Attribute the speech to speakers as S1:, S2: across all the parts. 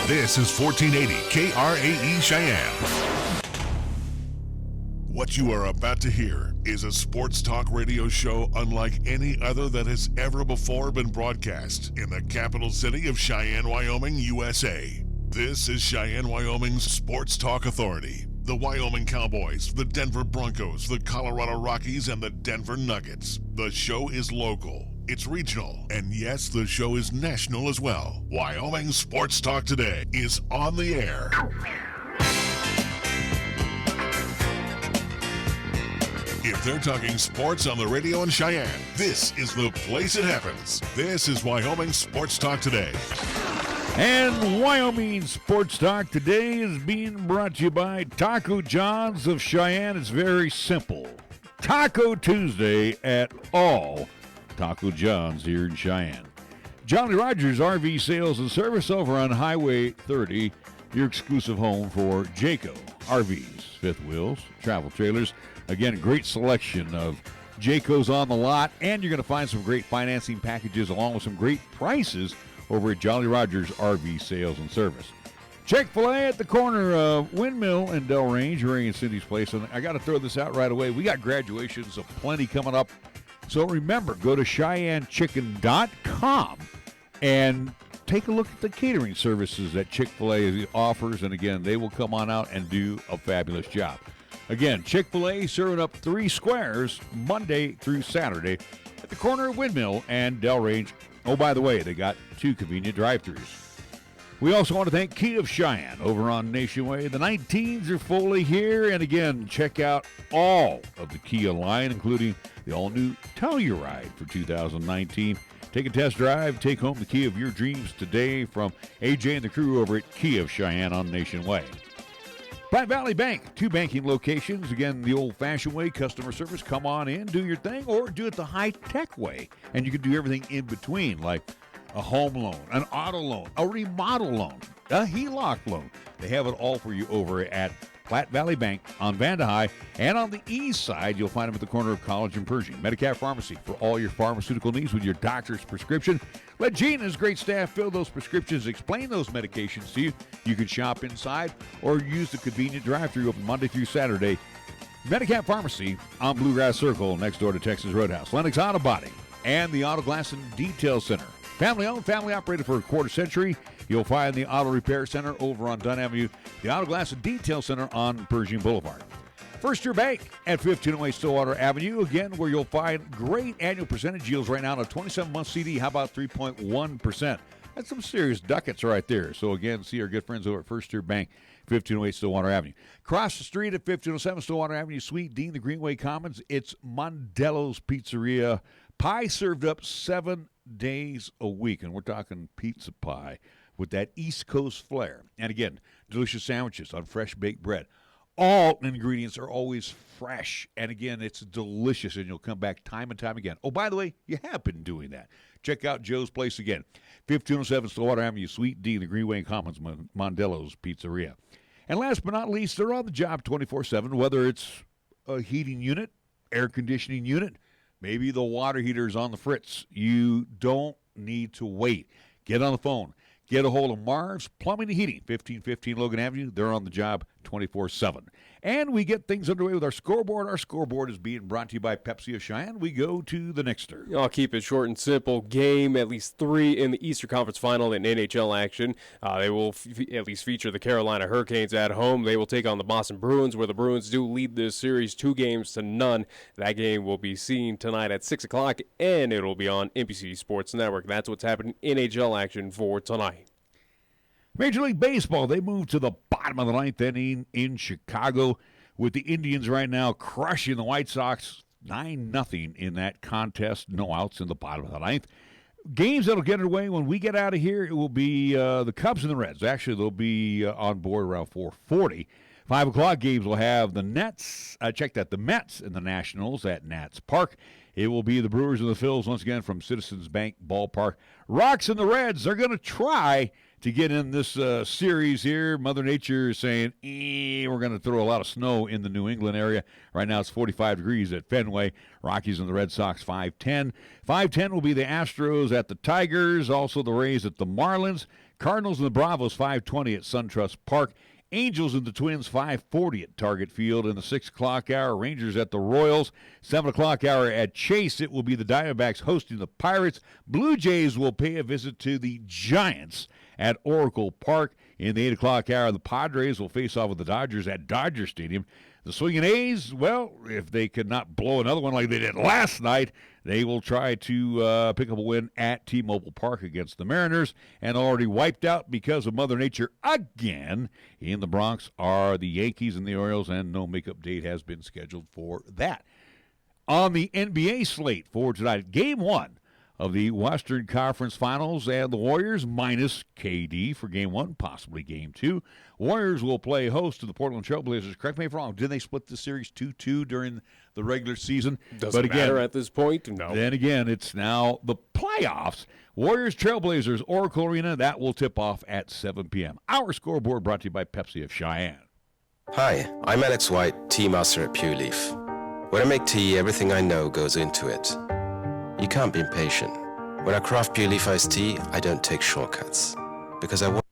S1: This is 1480 KRAE Cheyenne. What you are about to hear is a sports talk radio show unlike any other that has ever before been broadcast in the capital city of Cheyenne, Wyoming, USA. This is Cheyenne, Wyoming's Sports Talk Authority. The Wyoming Cowboys, the Denver Broncos, the Colorado Rockies, and the Denver Nuggets. The show is local, it's regional, and yes, the show is national as well. Wyoming Sports Talk Today is on the air. If they're talking sports on the radio in Cheyenne, this is the place it happens. This is Wyoming Sports Talk Today.
S2: And Wyoming Sports Talk Today is being brought to you by Taco John's of Cheyenne. It's very simple. Taco Tuesday at all Taco John's here in Cheyenne. Jolly Rogers RV Sales and Service over on Highway 30, your exclusive home for Jayco RVs, fifth wheels, travel trailers. Again, a great selection of Jaycos on the lot, and you're going to find some great financing packages along with some great prices over at Jolly Rogers RV Sales and Service. Chick-fil-A at the corner of Windmill and Del Range, Ray and Cindy's Place. And I got to throw this out right away. We got graduations of plenty coming up. So remember, go to CheyenneChicken.com and take a look at the catering services that Chick-fil-A offers. And again, they will come on out and do a fabulous job. Again, Chick-fil-A serving up 3 squares Monday through Saturday at the corner of Windmill and Del Range. Oh, by the way, they got 2 convenient drive-thrus. We also want to thank Kia of Cheyenne over on Nation Way. The 19s are fully here. And again, check out all of the Kia line, including the all-new Telluride for 2019. Take a test drive. Take home the Kia of your dreams today from AJ and the crew over at Kia of Cheyenne on Nation Way. Platte Valley Bank, 2 banking locations. Again, the old-fashioned way, customer service. Come on in, do your thing, or do it the high-tech way. And you can do everything in between, like a home loan, an auto loan, a remodel loan, a HELOC loan. They have it all for you over at Platte Valley Bank on Vanda High. And on the east side, you'll find them at the corner of College and Pershing. Medicare Pharmacy for all your pharmaceutical needs with your doctor's prescription. Let Gene and his great staff fill those prescriptions, explain those medications to you. You can shop inside or use the convenient drive-thru open Monday through Saturday. Medicare Pharmacy on Bluegrass Circle next door to Texas Roadhouse. Lennox Auto Body and the Auto Glass and Detail Center. Family-owned, family-operated for a quarter century. You'll find the Auto Repair Center over on Dunn Avenue, the Auto Glass and Detail Center on Pershing Boulevard. First Year Bank at 1508 Stillwater Avenue, again, where you'll find great annual percentage yields right now on a 27-month CD. How about 3.1%? That's some serious ducats right there. So, again, see our good friends over at First Year Bank, 1508 Stillwater Avenue. Across the street at 1507 Stillwater Avenue, Suite D, the Greenway Commons, it's Mondello's Pizzeria. Pie served up 7 days a week, and we're talking pizza pie with that East Coast flair. And again, delicious sandwiches on fresh baked bread. All ingredients are always fresh, and again, it's delicious, and you'll come back time and time again. Oh, by the way, you have been doing that. Check out Joe's Place again, 1507 Stillwater Avenue, Suite D, the Greenway Commons, Mondello's Pizzeria. And last but not least, they're on the job 24/7, whether it's a heating unit, air conditioning unit, maybe the water heater's on the fritz. You don't need to wait. Get on the phone. Get a hold of Marv's Plumbing and Heating, 1515 Logan Avenue. They're on the job 24/7. And we get things underway with our scoreboard. Our scoreboard is being brought to you by Pepsi of Cheyenne. We go to the Nexter.
S3: I'll keep it short and simple. Game, at least 3 in the Eastern Conference Final in NHL action. They will at least feature the Carolina Hurricanes at home. They will take on the Boston Bruins, where the Bruins do lead this series 2-0. That game will be seen tonight at 6 o'clock, and it'll be on NBC Sports Network. That's what's happening in NHL action for tonight.
S2: Major League Baseball, they move to the bottom of the 9th inning in Chicago with the Indians right now crushing the White Sox 9-0 in that contest. No outs in the bottom of the 9th. Games that'll get underway when we get out of here, it will be the Cubs and the Reds. Actually, they'll be on board around 4:40. 5 o'clock games will have the Nets. The Mets and the Nationals at Nats Park. It will be the Brewers and the Phils once again from Citizens Bank Ballpark. Rocks and the Reds, they're going to try to get in this series here. Mother Nature is saying, we're going to throw a lot of snow in the New England area. Right now it's 45 degrees at Fenway. Rockies and the Red Sox 5-10. 5-10 will be the Astros at the Tigers, also the Rays at the Marlins. Cardinals and the Bravos, 5:20 at SunTrust Park. Angels and the Twins, 5:40 at Target Field. In the 6 o'clock hour, Rangers at the Royals. 7 o'clock hour at Chase, it will be the Diamondbacks hosting the Pirates. Blue Jays will pay a visit to the Giants at Oracle Park. In the 8 o'clock hour, the Padres will face off with the Dodgers at Dodger Stadium. The Swinging A's, well, if they could not blow another one like they did last night, they will try to pick up a win at T-Mobile Park against the Mariners. And already wiped out because of Mother Nature again in the Bronx are the Yankees and the Orioles, and no makeup date has been scheduled for that. On the NBA slate for tonight, Game 1 of the Western Conference Finals, and the Warriors minus KD for Game 1, possibly Game 2. Warriors will play host to the Portland Trailblazers. Correct me if I'm wrong. Didn't they split the series 2-2 during the regular season?
S3: Doesn't matter at this point. No.
S2: Then again, it's now the playoffs. Warriors, Trailblazers, Oracle Arena. That will tip off at 7 p.m. Our scoreboard brought to you by Pepsi of Cheyenne.
S4: Hi, I'm Alex White, tea master at Pure Leaf. When I make tea, everything I know goes into it. You can't be impatient. When I craft Pure Leaf iced tea, I don't take shortcuts. Because I want...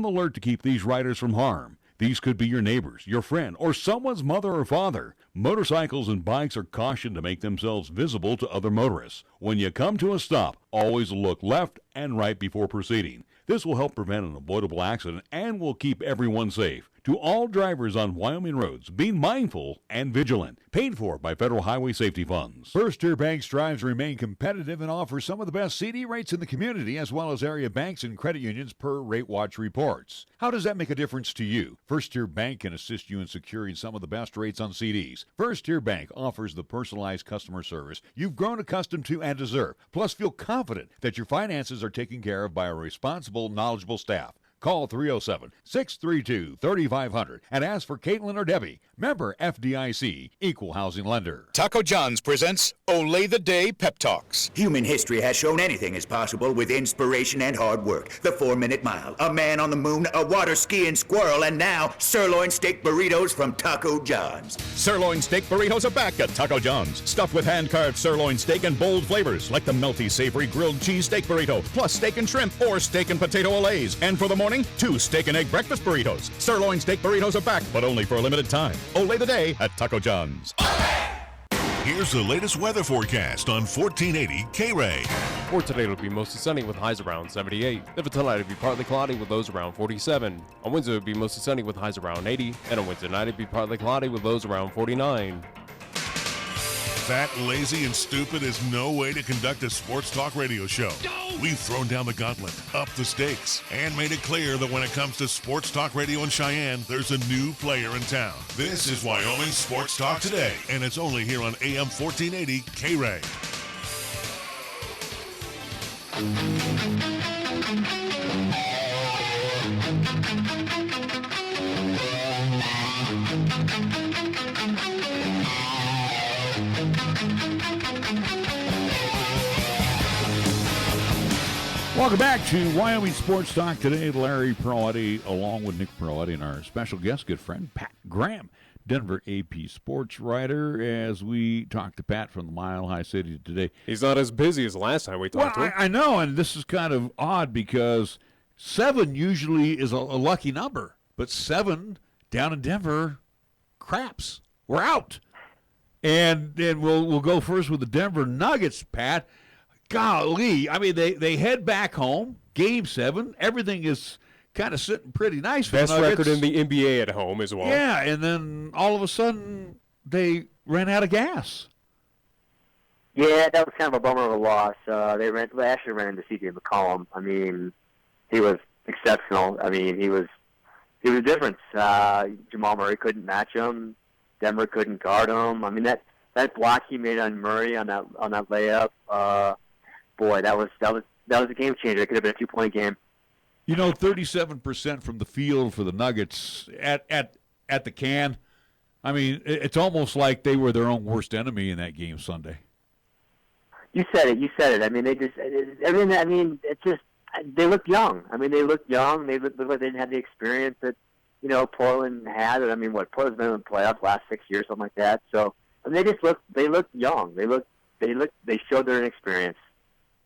S2: Alert to keep these riders from harm. These could be your neighbors, your friend, or someone's mother or father. Motorcycles and bikes are cautioned to make themselves visible to other motorists. When you come to a stop, always look left and right before proceeding. This will help prevent an avoidable accident and will keep everyone safe. To all drivers on Wyoming roads, be mindful and vigilant. Paid for by Federal Highway Safety Funds. First Tier Bank strives to remain competitive and offers some of the best CD rates in the community, as well as area banks and credit unions per Rate Watch reports. How does that make a difference to you? First Tier Bank can assist you in securing some of the best rates on CDs. First Tier Bank offers the personalized customer service you've grown accustomed to and deserve. Plus, feel confident that your finances are taken care of by a responsible, knowledgeable staff. Call 307-632-3500 and ask for Caitlin or Debbie. Member FDIC, Equal Housing Lender.
S5: Taco John's presents Olay the Day Pep Talks.
S6: Human history has shown anything is possible with inspiration and hard work. The 4-Minute Mile, a man on the moon, a water skiing squirrel, and now sirloin steak burritos from Taco John's.
S5: Sirloin steak burritos are back at Taco John's. Stuffed with hand-carved sirloin steak and bold flavors like the melty, savory grilled cheese steak burrito, plus steak and shrimp or steak and potato olays. And for the morning, 2 steak and egg breakfast burritos. Sirloin steak burritos are back, but only for a limited time. Olay the day at Taco John's.
S1: Here's the latest weather forecast on 1480 KRAE.
S3: For today, it'll be mostly sunny with highs around 78. Then for tonight, it'll be partly cloudy with lows around 47. On Wednesday, it'll be mostly sunny with highs around 80. And on Wednesday night, it'll be partly cloudy with lows around 49.
S1: Fat, lazy, and stupid is no way to conduct a sports talk radio show. We've thrown down the gauntlet, upped the stakes, and made it clear that when it comes to sports talk radio in Cheyenne, there's a new player in town. This is Wyoming Sports Talk Today, and it's only here on AM 1480 KRAE.
S2: Welcome back to Wyoming Sports Talk Today. Larry Peroletti along with Nick Peroletti and our special guest, good friend, Pat Graham. Denver AP sports writer, as we talked to Pat from the Mile High City today.
S3: He's not as busy as the last time we talked to him.
S2: I know, and this is kind of odd because 7 usually is a lucky number, but 7 down in Denver, craps. We're out. And then we'll go first with the Denver Nuggets, Pat. Golly, I mean, they head back home, Game 7. Everything is kind of sitting pretty nice for the
S3: Best
S2: Nuggets.
S3: record in the NBA at home as well.
S2: Yeah, and then all of a sudden they ran out of gas.
S7: Yeah, that was kind of a bummer of a loss. They actually ran into C.J. McCollum. I mean, he was exceptional. I mean, he was a difference. Jamal Murray couldn't match him. Denver couldn't guard him. I mean, that block he made on Murray on that layup. Boy, that was a game changer. It could have been a 2-point game.
S2: 37% from the field for the Nuggets at the can. I mean, it's almost like they were their own worst enemy in that game Sunday.
S7: You said it. I mean, they looked young. I mean, they looked young. They looked like they didn't have the experience that, Portland had. I mean, Portland's been in the playoffs last 6 years, something like that. So, and they looked young. They showed their inexperience.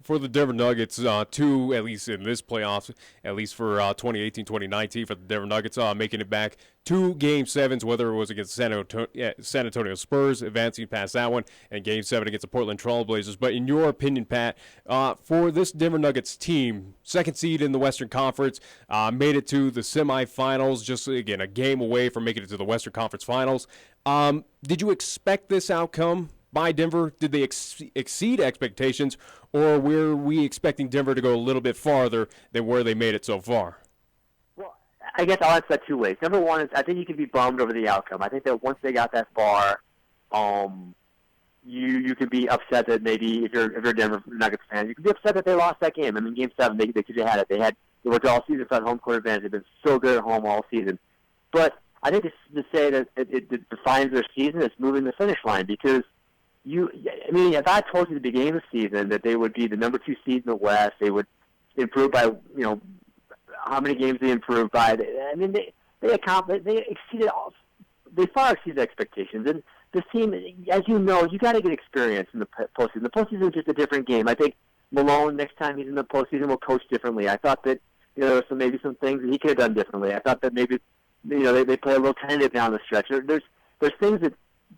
S3: For the Denver Nuggets, 2, at least in this playoffs, at least for 2018-2019 for the Denver Nuggets, making it back 2 Game 7s, whether it was against San Antonio Spurs, advancing past that one, and Game 7 against the Portland Trail Blazers. But in your opinion, Pat, for this Denver Nuggets team, second seed in the Western Conference, made it to the semifinals, just, again, a game away from making it to the Western Conference Finals. Did you expect this outcome by Denver? Did they exceed expectations, or were we expecting Denver to go a little bit farther than where they made it so far?
S7: Well, I guess I'll answer that 2 ways. Number one is I think you can be bummed over the outcome. I think that once they got that far, you could be upset that maybe if you're a Denver Nuggets fan, you could be upset that they lost that game. I mean, Game 7, they could have had it. They worked all season for home court advantage. They've been so good at home all season. But I think to say that it defines their season, it's moving the finish line because if I told you at the beginning of the season that they would be the number 2 seed in the West, they would improve by, how many games they improved by. They exceeded they far exceeded expectations. And this team, as you know, you got to get experience in the postseason. The postseason is just a different game. I think Malone, next time he's in the postseason, will coach differently. I thought that, there were maybe some things that he could have done differently. I thought that maybe, they play a little tentative down the stretch. There's things that,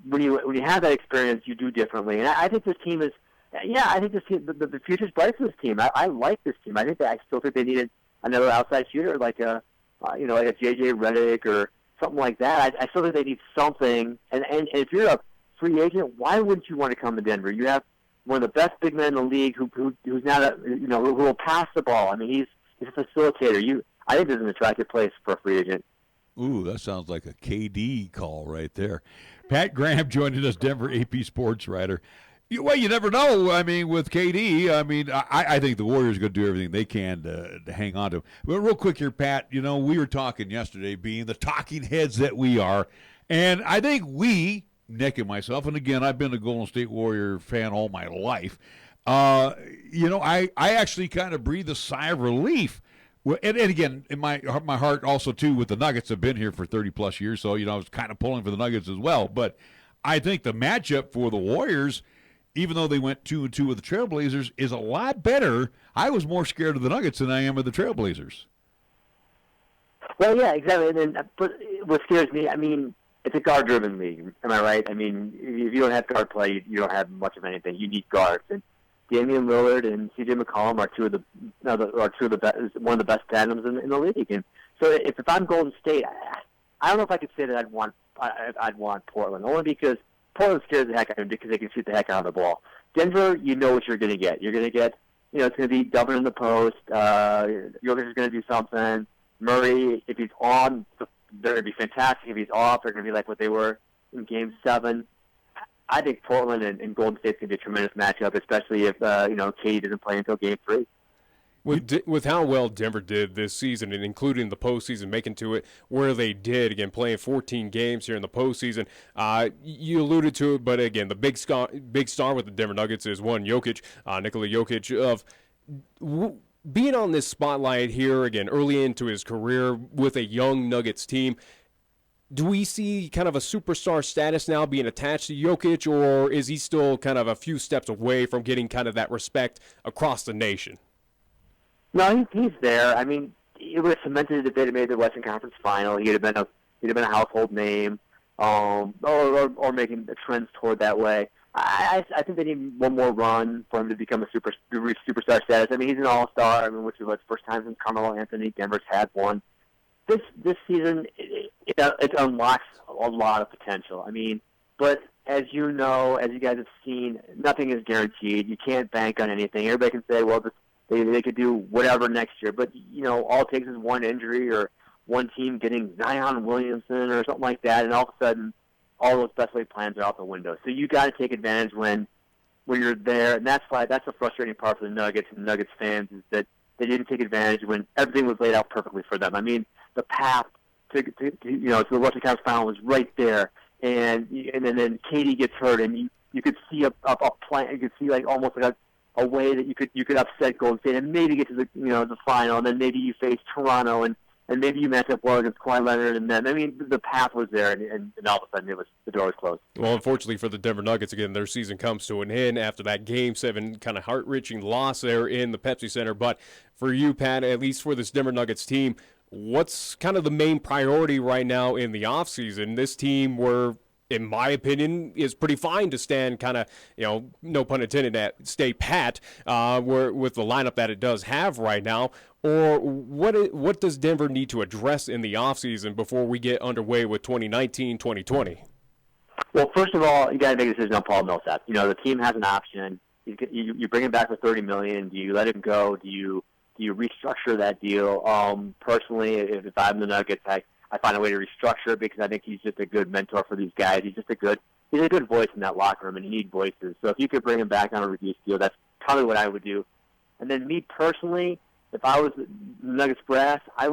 S7: when you have that experience, you do differently. And I think this team is, I think this team, the future's bright for this team. I like this team. I still think they needed another outside shooter like a JJ Redick or something like that. I still think they need something. And if you're a free agent, why wouldn't you want to come to Denver? You have one of the best big men in the league who's not who will pass the ball. I mean, he's a facilitator. I think this is an attractive place for a free agent.
S2: Ooh, that sounds like a KD call right there. Pat Graham joining us, Denver AP sports writer. Well, you never know. I mean, with KD, I think the Warriors are going to do everything they can to hang on to him. But real quick here, Pat, we were talking yesterday, being the talking heads that we are, and I think we, Nick and myself, and again, I've been a Golden State Warrior fan all my life, I actually kind of breathe a sigh of relief. And again, in my heart also, too, with the Nuggets have been here for 30-plus years, so, I was kind of pulling for the Nuggets as well. But I think the matchup for the Warriors, even though they went 2-2 with the Trailblazers, is a lot better. I was more scared of the Nuggets than I am of the Trailblazers.
S7: Well, yeah, exactly. And then, but what scares me, it's a guard-driven league. Am I right? If you don't have guard play, you don't have much of anything. You need guards. And Damian Lillard and C.J. McCollum are one of the best tandems in the league. And so if I'm Golden State, I don't know if I could say that I'd want Portland, only because Portland scares the heck out of them because they can shoot the heck out of the ball. Denver, you know what you're going to get. You're going to get, it's going to be dumping in the post. Jokic is going to do something. Murray, if he's on, they're going to be fantastic. If he's off, they're going to be like what they were in Game 7. I think Portland and Golden State's going to be a tremendous matchup, especially if, KD doesn't play until Game 3.
S3: With how well Denver did this season, and including the postseason, making to it where they did, again, playing 14 games here in the postseason, you alluded to it, but again, the big star with the Denver Nuggets is Nikola Jokic, of being on this spotlight here, again, early into his career with a young Nuggets team. do we see kind of a superstar status now being attached to Jokic, or is he still kind of a few steps away from getting kind of that respect across the nation?
S7: No, he's there. I mean, it would have cemented it a bit. It made the Western Conference Final. He'd have been a household name, or making trends toward that way. I think they need one more run for him to become to reach superstar status. I mean, he's an all-star. I mean, which is the first time since Carmelo Anthony. Denver's had one. This season, it unlocks a lot of potential. I mean, but as you know, as you guys have seen, nothing is guaranteed. You can't bank on anything. Everybody can say, well, they could do whatever next year, but all it takes is one injury or one team getting Zion Williamson or something like that, and all of a sudden, all those best laid plans are out the window. So you got to take advantage when you're there, and that's the frustrating part for the Nuggets and Nuggets fans is that they didn't take advantage when everything was laid out perfectly for them. I mean, the path to the Western Conference Final was right there, and then Katie gets hurt, and you could see a plan. You could see like almost like a way that you could upset Golden State and maybe get to the final, and then maybe you face Toronto and maybe you match up well against Kawhi Leonard, and then, I mean, the path was there, and all of a sudden the door was closed.
S3: Well, unfortunately for the Denver Nuggets, again, their season comes to an end after that Game 7 kind of heart-wrenching loss there in the Pepsi Center. But for you, Pat, at least for this Denver Nuggets team, what's kind of the main priority right now in the offseason? This team were, in my opinion, is pretty fine to stand kind of, no pun intended, at stay pat with the lineup that it does have right now. Or what does Denver need to address in the offseason before we get underway with 2019-2020?
S7: Well, first of all, you got to make a decision on Paul Millsap. The team has an option. You bring him back for $30 million. Do you let him go? Do you restructure that deal? Personally, if I'm the Nuggets, I find a way to restructure it because I think he's just a good mentor for these guys. He's a good voice in that locker room, and you need voices. So if you could bring him back on a reduced deal, that's probably what I would do. And then me personally, if I was the Nuggets brass, I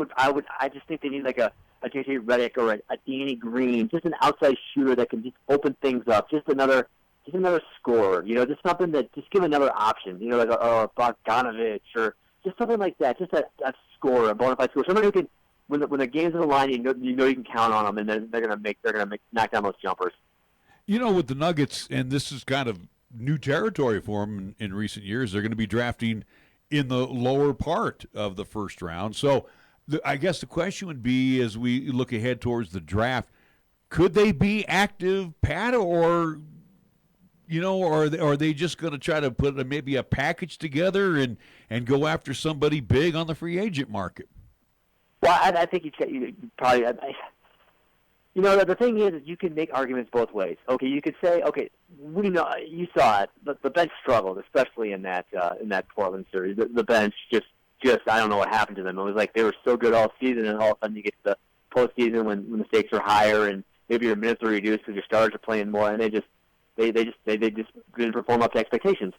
S7: just think they need like a J.J. Redick or a Danny Green, just an outside shooter that can just open things up, just another scorer, just something that just give another option, like a Bogdanovich or just something like that, just a scorer, a bona fide scorer, somebody who can. When the game's on the line, you know you can count on them, and then they're gonna knock down those jumpers.
S2: With the Nuggets, and this is kind of new territory for them in recent years, they're going to be drafting in the lower part of the first round. So, I guess the question would be, as we look ahead towards the draft, could they be active, Pat, or are they just going to try to put maybe a package together and go after somebody big on the free agent market?
S7: Well, I think you probably. The thing is you can make arguments both ways. Okay, you could say, okay, we know you saw it. The bench struggled, especially in that Portland series. The bench just I don't know what happened to them. It was like they were so good all season, and all of a sudden you get to the postseason when the stakes are higher, and maybe your minutes are reduced because your stars are playing more, and they just didn't perform up to expectations.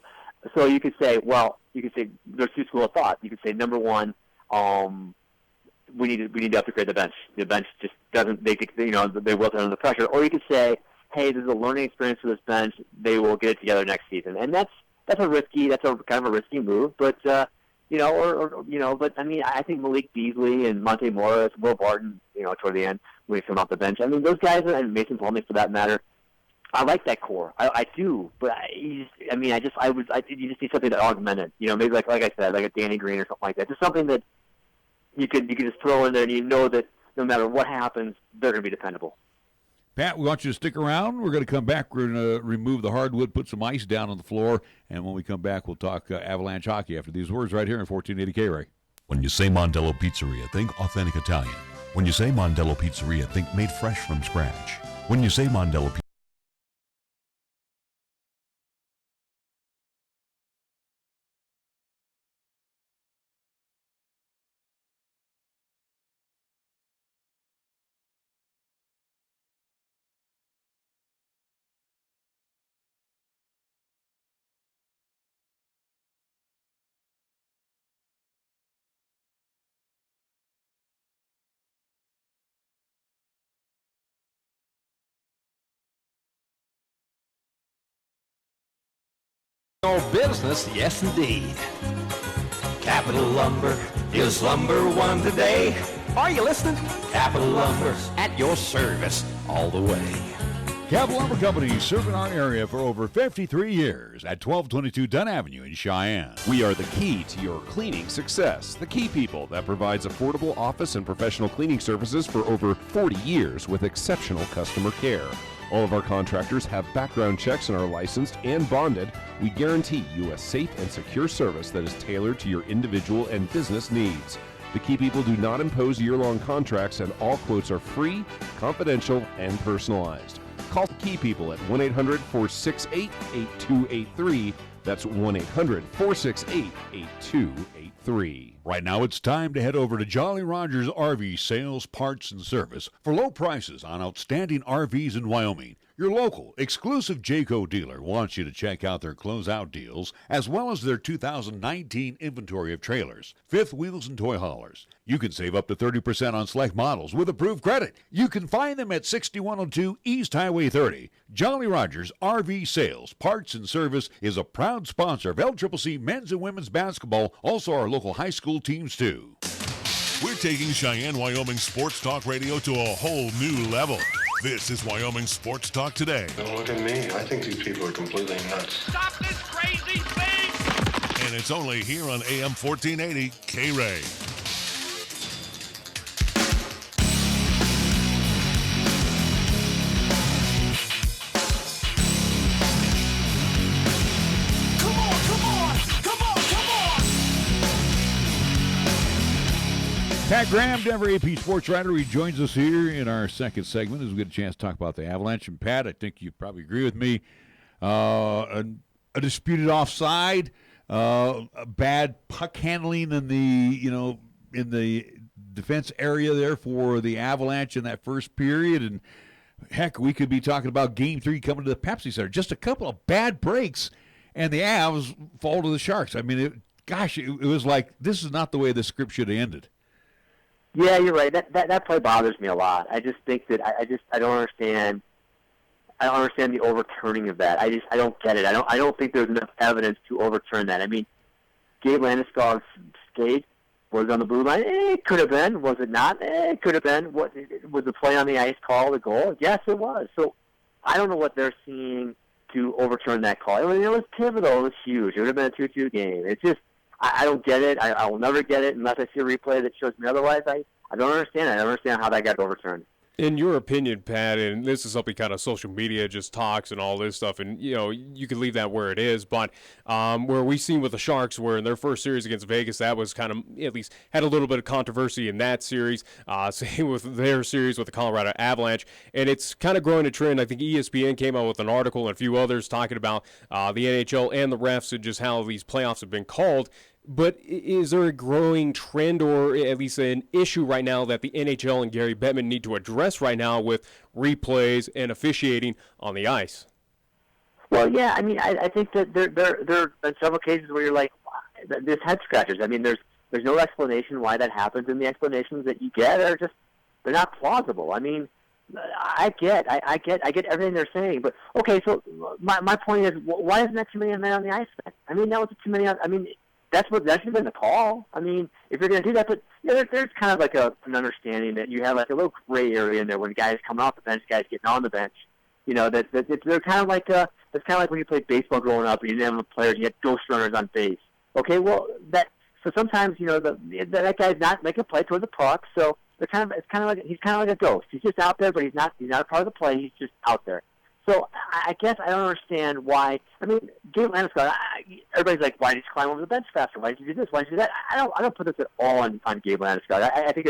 S7: So you could say, there's two schools of thought. You could say, number one, we need to upgrade the bench. The bench just doesn't. They wilt under the pressure. Or you could say, hey, this is a learning experience for this bench. They will get it together next season. And that's kind of a risky move. But but I mean, I think Malik Beasley and Monte Morris, Will Barton, toward the end when he come off the bench. I mean, those guys, and Mason Plumlee for that matter. I like that core. I do, but you just need something to augment it. Maybe like I said, like a Danny Green or something like that. Just something that you could just throw in there, and you know that no matter what happens, they're going to be dependable.
S2: Pat, we want you to stick around. We're going to come back. We're going to remove the hardwood, put some ice down on the floor, and when we come back, we'll talk Avalanche hockey after these words right here in 1480 KRAE.
S8: When you say Mondello Pizzeria, think authentic Italian. When you say Mondello Pizzeria, think made fresh from scratch. When you say Mondello Pizzeria,
S9: business, yes indeed. Capital Lumber is lumber one today. Are you listening? Capital Lumber's at your service all the way.
S2: Capital Lumber Company, serving our area for over 53 years at 1222 Dunn Avenue in Cheyenne.
S10: We are the key to your cleaning success. The Key People that provides affordable office and professional cleaning services for over 40 years with exceptional customer care. All of our contractors have background checks and are licensed and bonded. We guarantee you a safe and secure service that is tailored to your individual and business needs. The Key People do not impose year-long contracts, and all quotes are free, confidential, and personalized. Call the Key People at 1-800-468-8283. That's 1-800-468-8283.
S2: Right now it's time to head over to Jolly Rogers RV Sales, Parts, and Service for low prices on outstanding RVs in Wyoming. Your local, exclusive Jayco dealer wants you to check out their closeout deals as well as their 2019 inventory of trailers, fifth wheels, and toy haulers. You can save up to 30% on select models with approved credit. You can find them at 6102 East Highway 30. Jolly Rogers RV Sales, Parts, and Service is a proud sponsor of LCCC men's and women's basketball, also our local high school teams too.
S1: We're taking Cheyenne, Wyoming Sports Talk Radio to a whole new level. This is Wyoming Sports Talk Today.
S11: Don't look at me. I think these people are completely nuts.
S1: Stop this crazy thing! And it's only here on AM 1480 KRAE.
S2: Pat Graham, Denver AP sports writer, he joins us here in our second segment as we get a chance to talk about the Avalanche. And Pat, I think you probably agree with me. A disputed offside, a bad puck handling in the defense area there for the Avalanche in that first period, and heck, we could be talking about Game 3 coming to the Pepsi Center. Just a couple of bad breaks, and the Avs fall to the Sharks. I mean, it was like this is not the way the script should have ended.
S7: Yeah, you're right. That play bothers me a lot. I just think that I don't understand. I don't understand the overturning of that. I don't get it. I don't think there's enough evidence to overturn that. I mean, Gabe Landeskog's skate was on the blue line. It could have been. Was it not? It could have been. Was the play on the ice call the goal? Yes, it was. So I don't know what they're seeing to overturn that call. I mean, it was pivotal. It was huge. It would have been a 2-2 game. It's just. I don't get it. I will never get it unless I see a replay that shows me otherwise. I don't understand it. I don't understand how that got overturned.
S3: In your opinion, Pat, and this is something kind of social media just talks and all this stuff, and, you can leave that where it is, but where we've seen with the Sharks, where in their first series against Vegas, that was kind of, at least had a little bit of controversy in that series, same with their series with the Colorado Avalanche, and it's kind of growing a trend. I think ESPN came out with an article and a few others talking about the NHL and the refs and just how these playoffs have been called. But is there a growing trend or at least an issue right now that the NHL and Gary Bettman need to address right now with replays and officiating on the ice?
S7: Well, yeah, I mean, I think that there are several cases where you're like, there's head scratchers. I mean, there's no explanation why that happens, and the explanations that you get are just, they're not plausible. I mean, I get everything they're saying, but okay, so my point is, why isn't that too many men on the ice then? I mean, that was too many. I mean, that should have been the call. I mean, if you're going to do that, but there's kind of like an understanding that you have like a little gray area in there when guys come off the bench, guys getting on the bench. They're kind of like that's kind of like when you played baseball growing up and you didn't have players, you had ghost runners on base. Okay, well so sometimes that guy's not making a play toward the puck, so he's kind of like a ghost. He's just out there, but he's not a part of the play. He's just out there. So I guess I don't understand why. I mean, Gabe Landeskog, everybody's like, why did you climb over the bench faster? Why did you do this? Why did you do that? I don't put this at all on Gabe Landeskog. I think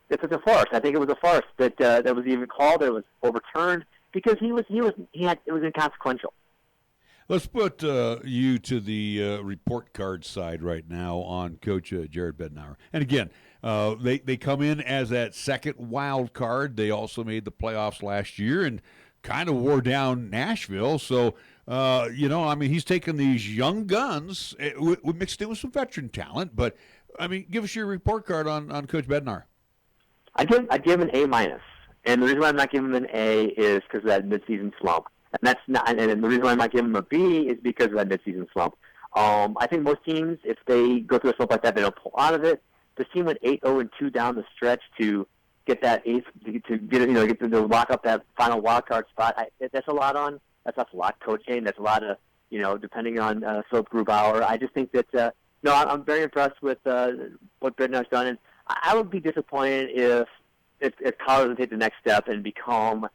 S7: it's a farce. I think it was a farce that was even called. It was overturned because it was inconsequential.
S2: Let's put you to the report card side right now on Coach Jared Bednauer. And again, they come in as that second wild card. They also made the playoffs last year and kind of wore down Nashville. So, I mean, he's taken these young guns, we mixed in with some veteran talent. But, I mean, give us your report card on Coach Bednar.
S7: I give him an A-. And the reason why I'm not giving him an A is because of that midseason slump. And the reason why I'm not giving him a B is because of that midseason slump. I think most teams, if they go through a slump like that, they don't pull out of it. this team went 8-0-2 down the stretch to get that eighth, to lock up that final wild card spot. That's a lot coaching. That's a lot of, depending on Philip Grubauer. I just think that, I'm very impressed with what Bednar's done, and I would be disappointed if Colorado doesn't take the next step and become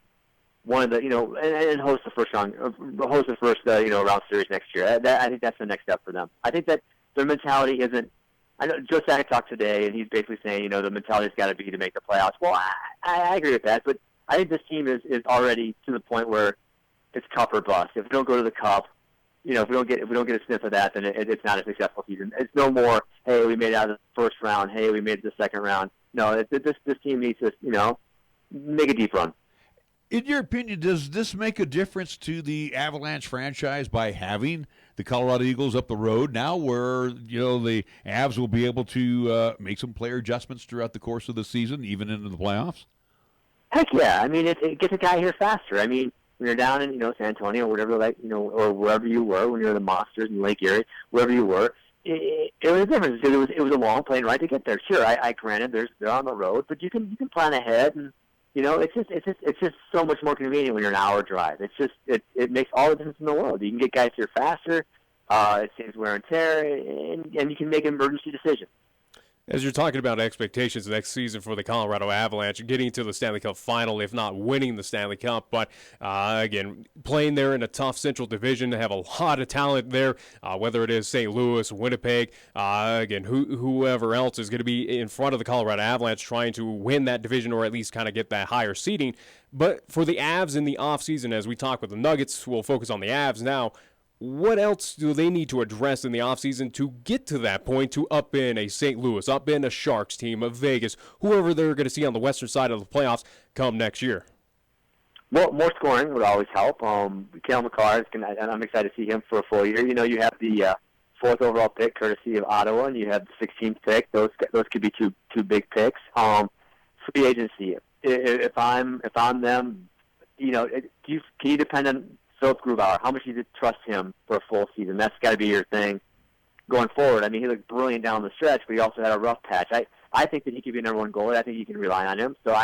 S7: one of the, and host the first round series next year. I think that's the next step for them. I think that their mentality isn't. I know Joe Sakic talked today, and he's basically saying, the mentality's got to be to make the playoffs. Well, I agree with that, but I think this team is already to the point where it's cup or bust. If we don't go to the cup, if we don't get a sniff of that, then it's not a successful season. It's no more, hey, we made it out of the first round. Hey, we made it to the second round. No, this team needs to, make a deep run.
S2: In your opinion, does this make a difference to the Avalanche franchise by having the Colorado Eagles up the road now, where the Avs will be able to make some player adjustments throughout the course of the season, even into the playoffs?
S7: Heck yeah! I mean, it gets a guy here faster. I mean, when you're down in San Antonio or whatever, or wherever you were when you're the Monsters in Lake Erie, wherever you were, it was a difference because it was a long plane ride to get there. Sure, I granted they're on the road, but you can plan ahead and. It's just so much more convenient when you're an hour drive. It makes all the difference in the world. You can get guys here faster. It saves wear and tear, and you can make emergency decisions.
S3: As you're talking about expectations next season for the Colorado Avalanche, getting to the Stanley Cup final, if not winning the Stanley Cup, but again, playing there in a tough Central Division, they have a lot of talent there, whether it is St. Louis, Winnipeg, again, whoever else is going to be in front of the Colorado Avalanche trying to win that division or at least kind of get that higher seeding. But for the Avs in the offseason, as we talk with the Nuggets, we'll focus on the Avs now. What else do they need to address in the offseason to get to that point, to up in a St. Louis, up in a Sharks team, a Vegas, whoever they're going to see on the western side of the playoffs come next year?
S7: Well, more scoring would always help. Cale Makar, I'm excited to see him for a full year. You have the fourth overall pick, courtesy of Ottawa, and you have the 16th pick. Those could be two big picks. Free agency. If I'm them, can you depend on Philip Grubauer? How much do you trust him for a full season? That's got to be your thing going forward. I mean, he looked brilliant down the stretch, but he also had a rough patch. I think that he could be a number one goalie. I think you can rely on him. So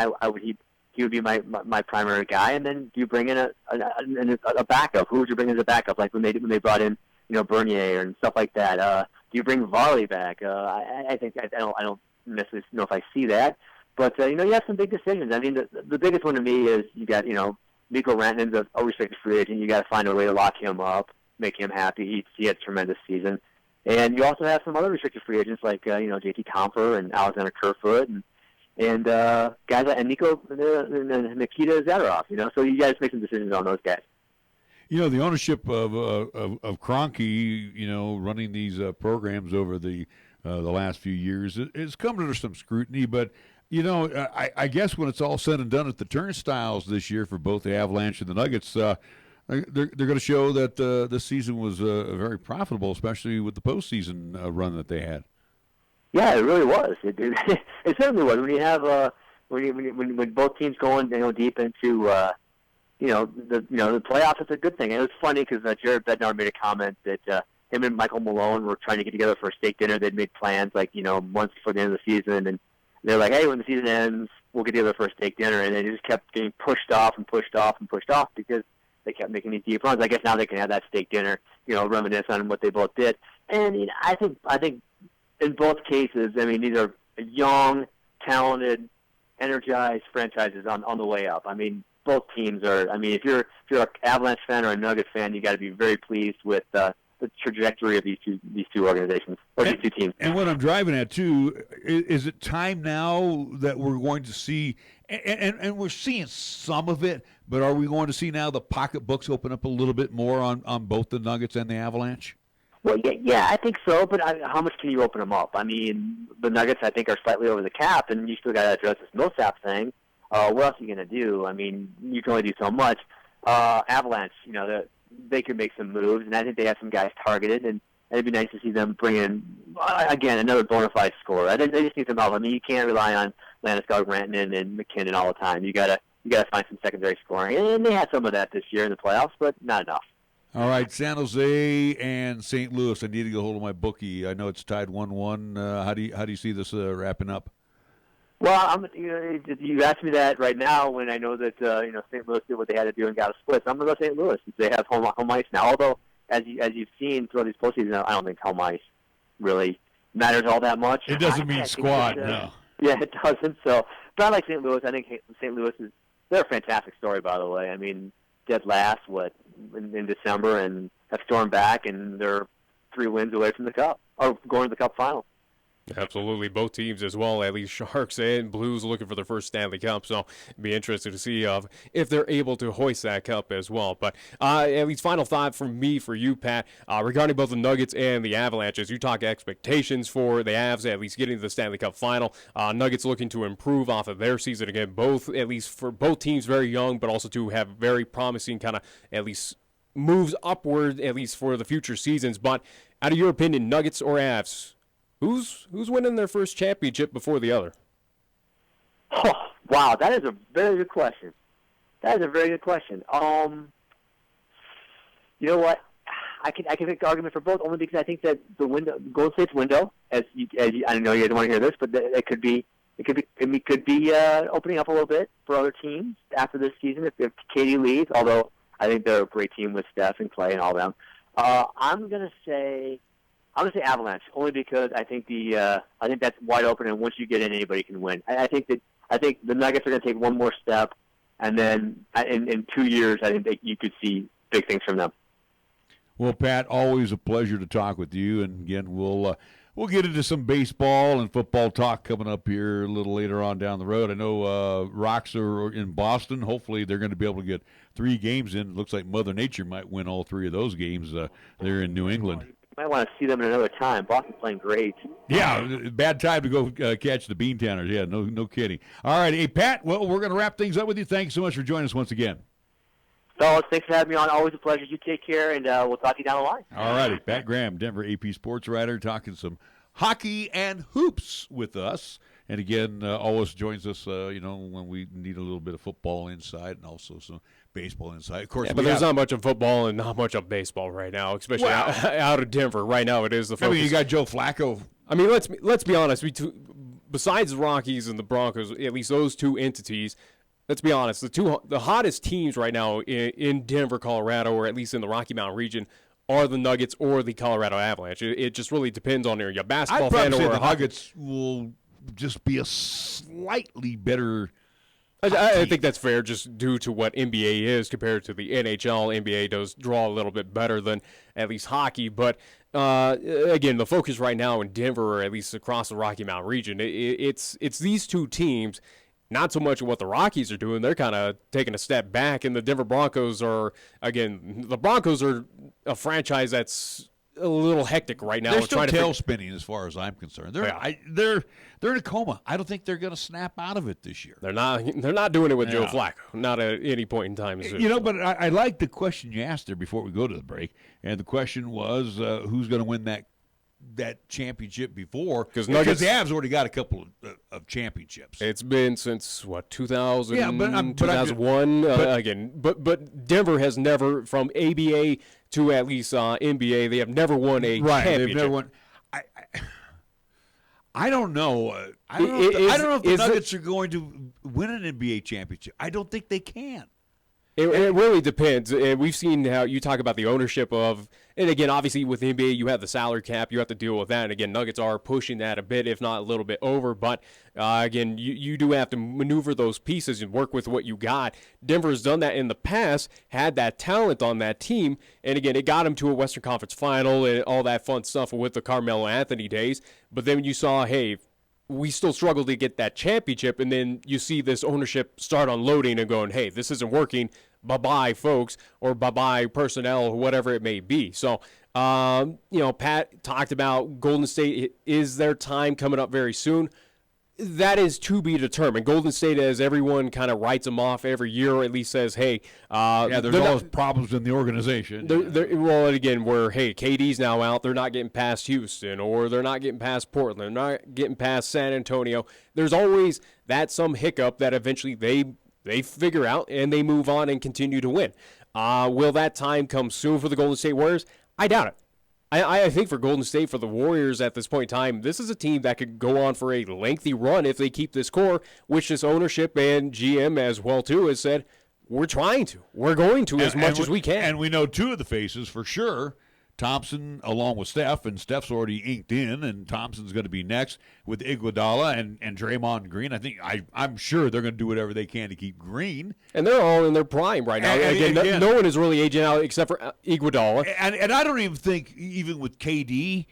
S7: he would be my primary guy. And then do you bring in a backup? Who would you bring in as a backup? Like when they brought in Bernier and stuff like that. Do you bring Varley back? I don't necessarily know if I see that. But you have some big decisions. I mean, the biggest one to me is you got Mikko Rantanen's a restricted free agent. You got to find a way to lock him up, make him happy. He had a tremendous season, and you also have some other restricted free agents like JT Compher and Alexander Kerfoot and guys like Nikita Zadorov. So you guys make some decisions on those guys.
S2: The ownership of Kroenke, running these programs over the last few years, it's come under some scrutiny, but. I guess when it's all said and done at the turnstiles this year for both the Avalanche and the Nuggets, they're going to show that this season was very profitable, especially with the postseason run that they had. Yeah, it really was. It certainly was. When you have when both teams going deep into the playoffs, it's a good thing. And it was funny because Jared Bednar made a comment that him and Michael Malone were trying to get together for a steak dinner. They'd made plans months before the end of the season, and they're like, hey, when the season ends, we'll get together for a steak dinner. And they just kept getting pushed off because they kept making these deep runs. I guess now they can have that steak dinner, reminisce on what they both did. And I think in both cases, I mean, these are young, talented, energized franchises on the way up. I mean, both teams are. I mean, if you're an Avalanche fan or a Nuggets fan, you got to be very pleased with the trajectory of these two organizations or these two teams. And what I'm driving at too is it time now that we're going to see, and we're seeing some of it, but are we going to see now the pocketbooks open up a little bit more on both the Nuggets and the Avalanche? Well, yeah, I think so, but how much can you open them up? I mean, the Nuggets, I think, are slightly over the cap, and you still got to address this Millsap thing. What else are you going to do? I mean, you can only do so much. Avalanche, they could make some moves, and I think they have some guys targeted, and it'd be nice to see them bring in, again, another bona fide scorer. They just need some help. I mean, you can't rely on Landeskog, Rantanen, and McKinnon all the time. You gotta find some secondary scoring, and they had some of that this year in the playoffs, but not enough. All right, San Jose and St. Louis. I need to get a hold of my bookie. I know it's tied 1-1. How do you see this wrapping up?
S7: Well, you asked me that right now when I know that St. Louis did what they had to do and got a split. So I'm going to go St. Louis since they have home ice now. Although, as you've seen throughout these postseasons, I don't think home ice really matters all that much.
S2: It doesn't mean squad, no.
S7: Yeah, it doesn't. So, but I like St. Louis. I think St. Louis they're a fantastic story, by the way. I mean, dead last in December and have stormed back, and they're 3 wins away from the Cup or going to the Cup final.
S3: Absolutely, both teams as well, at least Sharks and Blues looking for their first Stanley Cup, so it'd be interesting to see if they're able to hoist that cup as well. But at least final thought from me for you, Pat, regarding both the Nuggets and the Avalanche, as you talk expectations for the Avs at least getting to the Stanley Cup final. Nuggets looking to improve off of their season again, both at least for both teams very young, but also to have very promising kind of at least moves upward, at least for the future seasons. But out of your opinion, Nuggets or Avs? Who's winning their first championship before the other?
S7: Oh, wow, that is a very good question. You know what? I can make the argument for both, only because I think that the Golden State's window, I know you don't want to hear this, but it could be opening up a little bit for other teams after this season if KD leaves. Although I think they're a great team with Steph and Clay and all them. I'm gonna say Avalanche, only because I think I think that's wide open, and once you get in, anybody can win. I think the Nuggets are going to take one more step, and then in 2 years, I think you could see big things from them.
S2: Well, Pat, always a pleasure to talk with you, and again, we'll get into some baseball and football talk coming up here a little later on down the road. I know Rocks are in Boston. Hopefully, they're going to be able to get 3 games in. It looks like Mother Nature might win all 3 of those games there in New England.
S7: You might want to see them at another time. Boston's playing great.
S2: Yeah, bad time to go catch the Beantowers. Yeah, no kidding. All right, hey, Pat, well, we're going to wrap things up with you. Thanks so much for joining us once again.
S7: Fellas, thanks for having me on. Always a pleasure. You take care, and we'll talk to you down the line.
S2: All righty. Pat Graham, Denver AP sports writer, talking some hockey and hoops with us. And again, always joins us, when we need a little bit of football insight and also some baseball insight. Of course,
S3: but there's not much of football and not much of baseball right now, especially out of Denver. Right now, it is the focus.
S2: I mean, you got Joe Flacco.
S3: I mean, let's be honest. Besides the Rockies and the Broncos, at least those 2 entities, let's be honest. The hottest teams right now in Denver, Colorado, or at least in the Rocky Mountain region, are the Nuggets or the Colorado Avalanche. It just really depends on your basketball fan or
S2: the Nuggets will just be a slightly better.
S3: I think that's fair, just due to what NBA is compared to the NHL. NBA does draw a little bit better than at least hockey, but again, the focus right now in Denver, or at least across the Rocky Mountain region, it's these 2 teams. Not so much what the Rockies are doing. They're kind of taking a step back, and the Denver Broncos are, again, a franchise that's a little hectic right now.
S2: They're still tail spinning as far as I'm concerned. They're in a coma. I don't think they're going to snap out of it this year.
S3: They're not doing it with Joe Flacco. Not at any point in time.
S2: But I like the question you asked there before we go to the break, and the question was who's going to win that championship before, because the Avs already got a couple of championships.
S3: It's been since 2000, 2001 again. But Denver has never, from ABA to at least NBA, they have never won a championship. They've never won.
S2: I don't know. I don't know if the Nuggets are going to win an NBA championship. I don't think they can.
S3: It really depends. And we've seen how you talk about the ownership of, and again, obviously with the NBA, you have the salary cap. You have to deal with that. And again, Nuggets are pushing that a bit, if not a little bit over. But again, you do have to maneuver those pieces and work with what you got. Denver has done that in the past, had that talent on that team. And again, it got them to a Western Conference final and all that fun stuff with the Carmelo Anthony days. But then you saw, hey, we still struggle to get that championship, and then you see this ownership start unloading and going, hey, this isn't working, bye-bye, folks, or bye-bye, personnel, or whatever it may be. So, Pat talked about Golden State. Is their time coming up very soon? That is to be determined. Golden State, as everyone kind of writes them off every year, or at least says, hey.
S2: There's always problems in the organization.
S3: Well, again, where, hey, KD's now out. They're not getting past Houston, or they're not getting past Portland. They're not getting past San Antonio. There's always some hiccup that eventually they figure out and they move on and continue to win. Will that time come soon for the Golden State Warriors? I doubt it. I think for Golden State, for the Warriors at this point in time, this is a team that could go on for a lengthy run if they keep this core, which this ownership and GM as well, too, has said, we're trying to. We're going to as much as we can.
S2: And we know two of the faces for sure. Thompson along with Steph, and Steph's already inked in, and Thompson's going to be next with Iguodala and Draymond Green. I'm sure they're going to do whatever they can to keep Green.
S3: And they're all in their prime right now. Again, no one is really aging out except for Iguodala.
S2: And I don't even think, even with KD,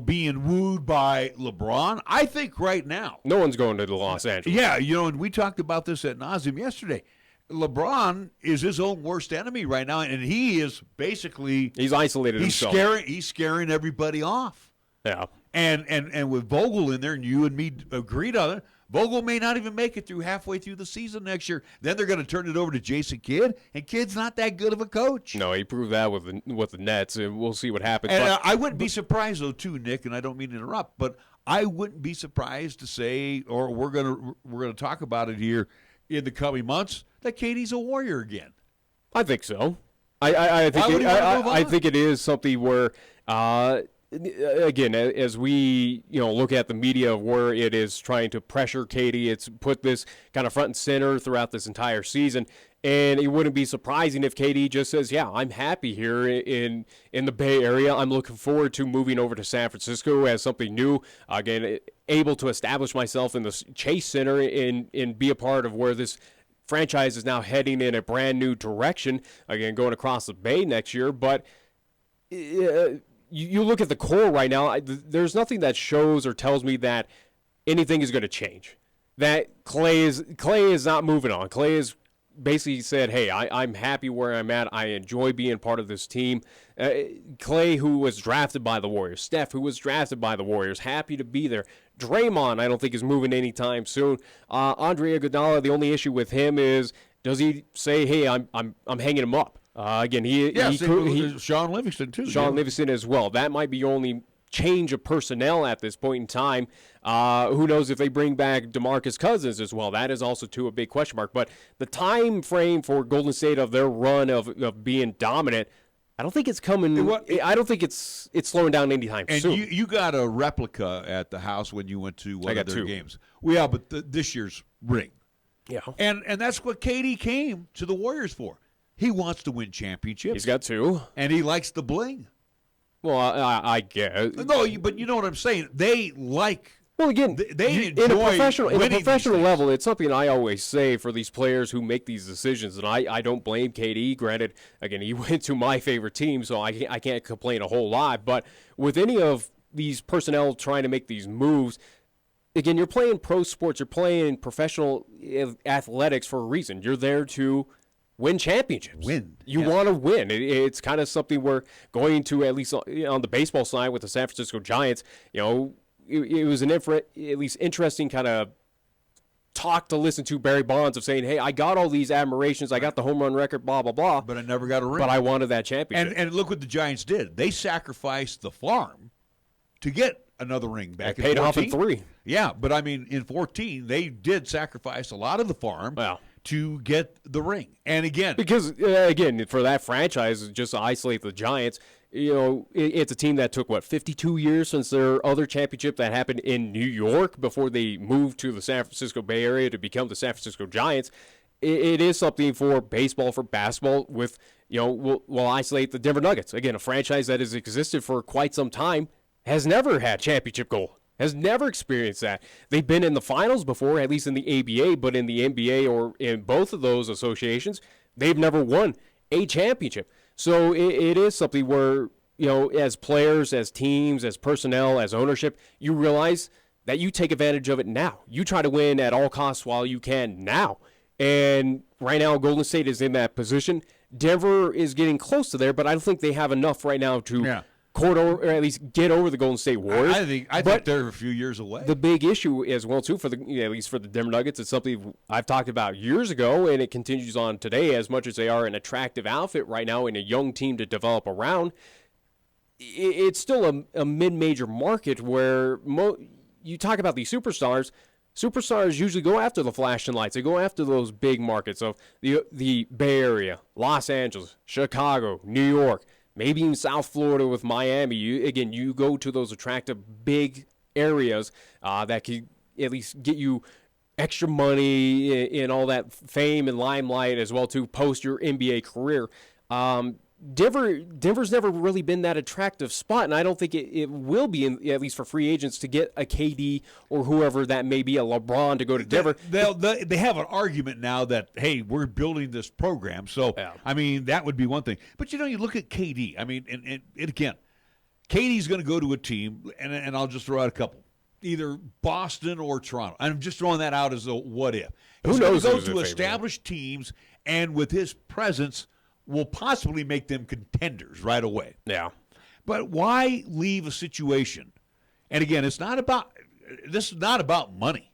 S2: being wooed by LeBron, I think right now.
S3: No one's going to Los Angeles.
S2: Yeah, and we talked about this ad nauseum yesterday. LeBron is his own worst enemy right now, and he is basically
S3: he's isolated himself.
S2: He's scaring everybody off.
S3: Yeah,
S2: and with Vogel in there, and you and me agreed on it. Vogel may not even make it through halfway through the season next year. Then they're going to turn it over to Jason Kidd, and Kidd's not that good of a coach.
S3: No, he proved that with the Nets, and we'll see what happens.
S2: And I wouldn't be surprised though, too, Nick, and I don't mean to interrupt, but I wouldn't be surprised to say, or we're gonna talk about it here in the coming months, that Katie's a Warrior again.
S3: I think so. I think it is something where, again, as we look at the media of where it is trying to pressure Katie, it's put this kind of front and center throughout this entire season. And it wouldn't be surprising if KD just says, yeah, I'm happy here in the Bay Area. I'm looking forward to moving over to San Francisco as something new. Again, able to establish myself in the Chase Center and be a part of where this franchise is now heading in a brand new direction. Again, going across the Bay next year. But you look at the core right now, there's nothing that shows or tells me that anything is going to change. That Clay is not moving on. Clay is basically said, hey, I'm happy where I'm at. I enjoy being part of this team. Clay, who was drafted by the Warriors. Steph, who was drafted by the Warriors. Happy to be there. Draymond, I don't think is moving anytime soon. Andre Iguodala, the only issue with him is, does he say, hey, I'm hanging him up? Again,
S2: Sean Livingston, too.
S3: Sean Livingston as well. That might be only change of personnel at this point in time. Who knows if they bring back DeMarcus Cousins as well? That is also, too, a big question mark. But the time frame for Golden State of their run of being dominant, I don't think it's coming. I don't think it's slowing down anytime soon.
S2: And you got a replica at the house when you went to one of their games. Well, yeah, but this year's ring.
S3: Yeah.
S2: And that's what KD came to the Warriors for. He wants to win championships.
S3: He's got two.
S2: And he likes the bling.
S3: Well, I guess.
S2: No, but you know what I'm saying. They like.
S3: Well, again,
S2: they
S3: in a professional level, it's something I always say for these players who make these decisions, and I don't blame KD. Granted, again, he went to my favorite team, so I can't complain a whole lot. But with any of these personnel trying to make these moves, again, you're playing pro sports, you're playing professional athletics for a reason. You're there to win championships. You want to win. It's kind of something we're going to, at least on the baseball side with the San Francisco Giants, it was an at least interesting kind of talk to listen to Barry Bonds of saying, hey, I got all these admirations. I got the home run record, blah, blah, blah.
S2: But I never got a ring.
S3: But I wanted that championship.
S2: And look what the Giants did. They sacrificed the farm to get another ring back in 14.
S3: Paid off in 3.
S2: Yeah, but I mean, in 14, they did sacrifice a lot of the farm to get the ring. And again.
S3: Because, again, for that franchise, just to isolate the Giants, it's a team that took, 52 years since their other championship that happened in New York before they moved to the San Francisco Bay Area to become the San Francisco Giants. It is something for baseball, for basketball with, we'll isolate the Denver Nuggets. Again, a franchise that has existed for quite some time, has never had championship goal, has never experienced that. They've been in the finals before, at least in the ABA, but in the NBA or in both of those associations, they've never won a championship. So it is something where, as players, as teams, as personnel, as ownership, you realize that you take advantage of it now. You try to win at all costs while you can now. And right now, Golden State is in that position. Denver is getting close to there, but I don't think they have enough right now to or at least get over the Golden State Warriors.
S2: I think they're a few years away.
S3: The big issue as well, too, for at least for the Denver Nuggets, it's something I've talked about years ago, and it continues on today. As much as they are an attractive outfit right now and a young team to develop around, it's still a mid-major market where you talk about these superstars. superstars usually go after the flashing lights. They go after those big markets of the Bay Area, Los Angeles, Chicago, New York, maybe even South Florida with Miami. You go to those attractive big areas that can at least get you extra money and all that fame and limelight as well to post your NBA career. Denver's never really been that attractive spot, and I don't think it will be, at least for free agents, to get a KD or whoever that may be, a LeBron, to go to Denver.
S2: They have an argument now that, hey, we're building this program. So, yeah. I mean, that would be one thing. But, you look at KD. I mean, and again, KD's going to go to a team, and I'll just throw out a couple, either Boston or Toronto. I'm just throwing that out as a what if. He's going to go to established teams, and with his presence – will possibly make them contenders right away.
S3: Yeah.
S2: But why leave a situation? And again, this is not about money,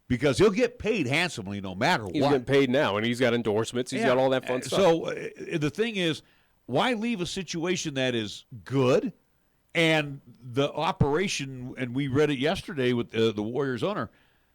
S2: because he'll get paid handsomely no matter what.
S3: He's getting paid now, and he's got endorsements. He's got all that fun stuff.
S2: So the thing is, why leave a situation that is good and the operation, and we read it yesterday with the Warriors owner,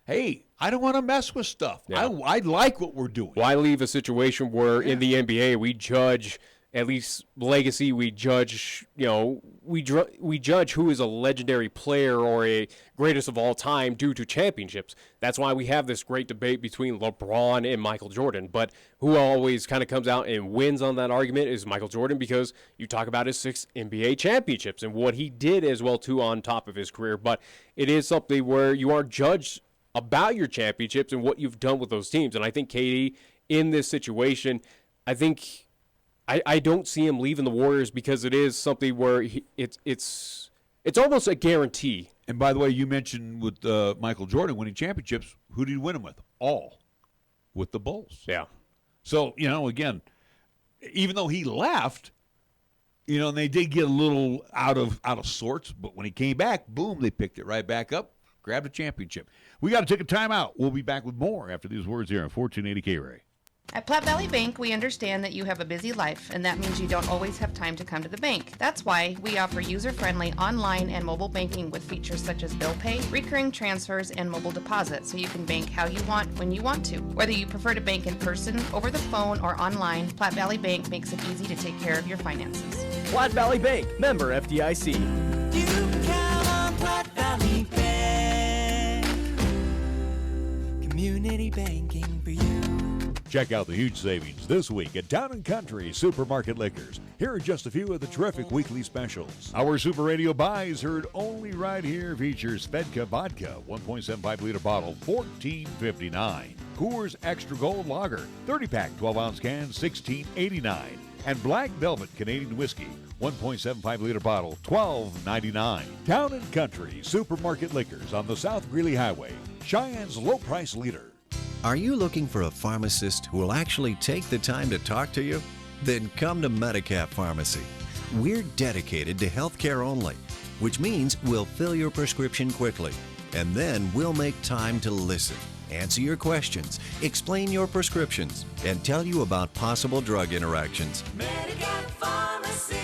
S2: hey, I don't want to mess with stuff. Yeah. I like what we're doing.
S3: Why leave a situation where in the NBA we judge at least legacy? We judge, we judge who is a legendary player or a greatest of all time due to championships. That's why we have this great debate between LeBron and Michael Jordan. But who always kind of comes out and wins on that argument is Michael Jordan, because you talk about his 6 NBA championships and what he did as well too on top of his career. But it is something where you are judged about your championships and what you've done with those teams. And I think KD, in this situation, I don't see him leaving the Warriors, because it is something where it's almost a guarantee.
S2: And by the way, you mentioned with Michael Jordan winning championships, who did he win them with? All with the Bulls.
S3: Yeah.
S2: So, again, even though he left, and they did get a little out of sorts, but when he came back, boom, they picked it right back up, grabbed a championship. We got to take a timeout. We'll be back with more after these words here on 1480 KRAE.
S12: At Platte Valley Bank, we understand that you have a busy life, and that means you don't always have time to come to the bank. That's why we offer user-friendly online and mobile banking with features such as bill pay, recurring transfers, and mobile deposit, so you can bank how you want when you want to. Whether you prefer to bank in person, over the phone, or online, Platte Valley Bank makes it easy to take care of your finances.
S13: Platte Valley Bank, member FDIC. You can count on Platte Valley Bank. Community banking for you.
S2: Check out the huge savings this week at Town & Country Supermarket Liquors. Here are just a few of the terrific weekly specials. Our Super Radio buys heard only right here features Svedka Vodka, 1.75 liter bottle, $14.59. Coors Extra Gold Lager, 30-pack, 12-ounce can, $16.89. And Black Velvet Canadian Whiskey, 1.75 liter bottle, $12.99. Town & Country Supermarket Liquors on the South Greeley Highway, Cheyenne's low price leader.
S14: Are you looking for a pharmacist who will actually take the time to talk to you? Then come to Medicap Pharmacy. We're dedicated to healthcare only, which means we'll fill your prescription quickly, and then we'll make time to listen, answer your questions, explain your prescriptions, and tell you about possible drug interactions.
S13: Medicap Pharmacy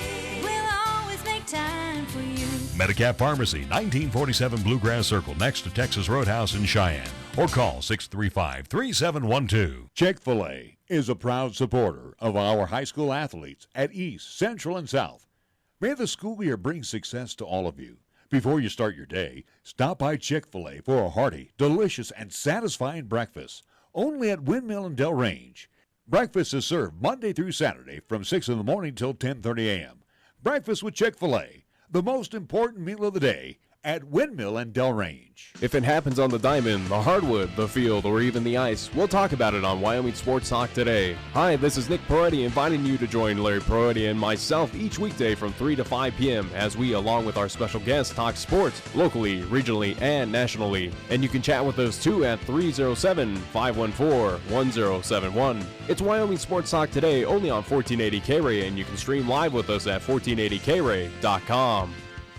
S13: will always make time for you.
S8: Medicap Pharmacy, 1947 Bluegrass Circle, next to Texas Roadhouse in Cheyenne. Or call 635-3712.
S2: Chick-fil-A is a proud supporter of our high school athletes at East, Central, and South. May the school year bring success to all of you. Before you start your day, stop by Chick-fil-A for a hearty, delicious, and satisfying breakfast. Only at Windmill and Del Range. Breakfast is served Monday through Saturday from 6 in the morning till 10:30 a.m. Breakfast with Chick-fil-A, the most important meal of the day, at Windmill and Del Range.
S3: If it happens on the diamond, the hardwood, the field, or even the ice, we'll talk about it on Wyoming Sports Talk today. Hi, this is Nick Peretti inviting you to join Larry Peretti and myself each weekday from 3 to 5 p.m. as we, along with our special guests, talk sports locally, regionally, and nationally. And you can chat with us too at 307-514-1071. It's Wyoming Sports Talk today only on 1480 KRAE, and you can stream live with us at 1480krae.com.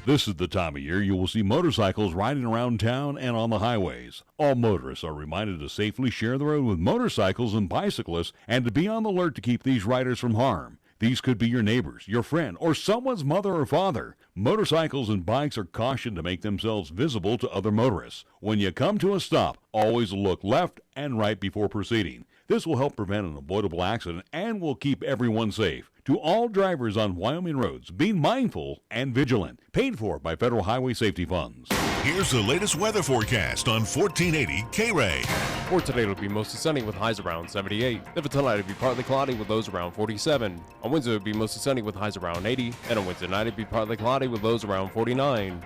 S8: This is the time of year you will see motorcycles riding around town and on the highways. All motorists are reminded to safely share the road with motorcycles and bicyclists and to be on the alert to keep these riders from harm.
S2: These could be your neighbors, your friend, or someone's mother or father. Motorcycles and bikes are cautioned to make themselves visible to other motorists. When you come to a stop, always look left and right before proceeding. This will help prevent an avoidable accident and will keep everyone safe. To all drivers on Wyoming roads, be mindful and vigilant. Paid for by Federal Highway Safety Funds.
S1: Here's the latest weather forecast on 1480 KRAE.
S3: For today, it'll be mostly sunny with highs around 78. Then for tonight, it'll be partly cloudy with lows around 47. On Wednesday, it'll be mostly sunny with highs around 80. And on Wednesday night, it'll be partly cloudy with lows around 49.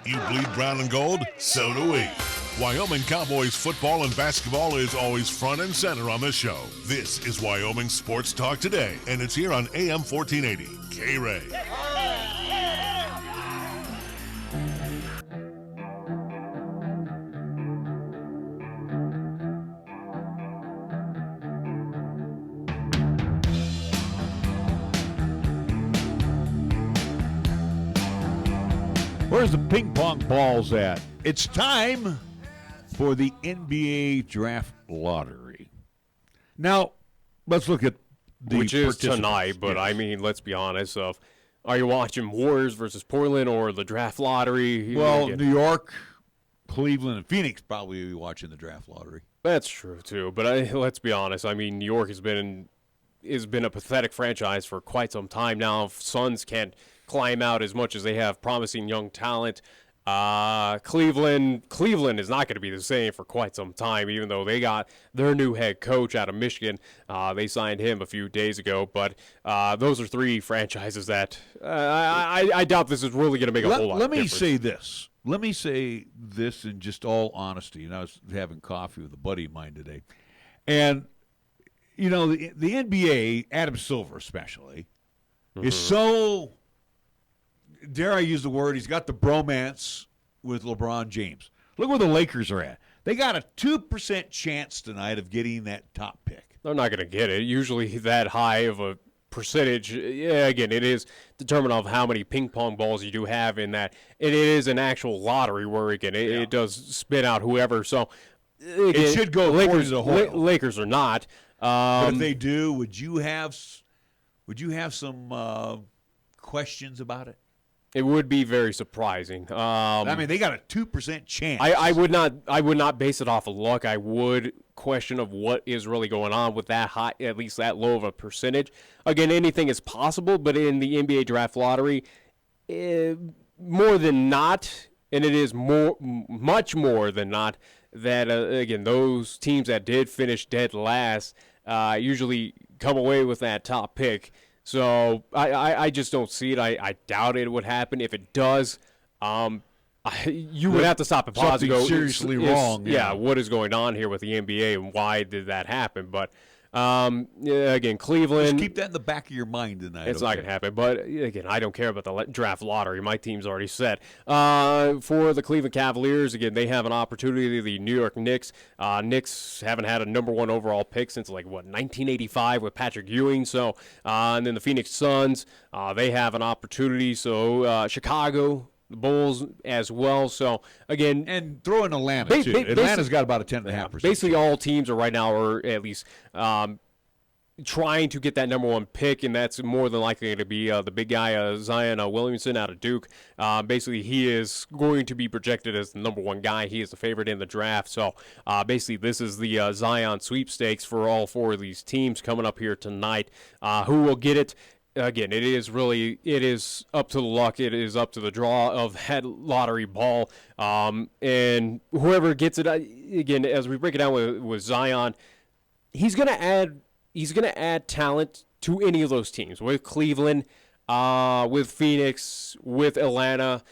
S1: You bleed brown and gold? So do we. Wyoming Cowboys football and basketball is always front and center on this show. This is Wyoming Sports Talk Today, and it's here on AM 1480 KRAE.
S2: Where's the ping pong balls at? It's time for the NBA Draft Lottery. Now, let's look at the
S3: which is
S2: participants.
S3: tonight, but
S2: Yes.
S3: I mean, let's be honest. Are you watching Warriors versus Portland or the draft lottery?
S2: Well, New York, Cleveland, and Phoenix probably will be watching the draft lottery.
S3: That's true too. But let's be honest. I mean, New York has been a pathetic franchise for quite some time now. Suns can't climb out as much as they have promising young talent. Cleveland is not going to be the same for quite some time, even though they got their new head coach out of Michigan. They signed him a few days ago, but those are three franchises that I doubt this is really going to make a whole lot of difference.
S2: Let me say this in just all honesty. And I was having coffee with a buddy of mine today. And, you know, the NBA, Adam Silver especially, is so, dare I use the word, he's got the bromance with LeBron James. Look where the Lakers are at. They got a 2% chance tonight of getting that top pick.
S3: They're not going to get it. Usually that high of a percentage, yeah, again, it is determined of how many ping pong balls you do have in that. It is an actual lottery where, again, it does spit out whoever. So again,
S2: it should go
S3: Lakers,
S2: the whole.
S3: Lakers are not.
S2: But if they do, would you have some questions about it?
S3: It would be very surprising.
S2: I mean, they got a 2% chance.
S3: I would not base it off of luck. I would question of what is really going on with that high, at least that low of a percentage. Again, anything is possible, but in the NBA draft lottery, more than not, and it is much more than not, that again, those teams that did finish dead last usually come away with that top pick. So I just don't see it. I doubt it would happen. If it does, you would have to stop and pause and go,
S2: seriously wrong.
S3: Yeah, what is going on here with the NBA and why did that happen? But again, Cleveland.
S2: Just keep that in the back of your mind tonight.
S3: It's not going to happen. But again, I don't care about the draft lottery. My team's already set. For the Cleveland Cavaliers, again, they have an opportunity. The New York Knicks. Knicks haven't had a number one overall pick since 1985 with Patrick Ewing. So, and then the Phoenix Suns, they have an opportunity. So Chicago, the Bulls as well. So again,
S2: and throw in Atlanta too. Atlanta's got about a 10.5%.
S3: Basically, all teams are right now are at least trying to get that number one pick, and that's more than likely to be the big guy Zion Williamson out of Duke. Basically, he is going to be projected as the number one guy. He is the favorite in the draft. So basically, this is the Zion sweepstakes for all four of these teams coming up here tonight. Who will get it? Again, it is up to the luck. It is up to the draw of that lottery ball. And whoever gets it, again, as we break it down with Zion, he's going to add talent to any of those teams, with Cleveland, with Phoenix, with Atlanta,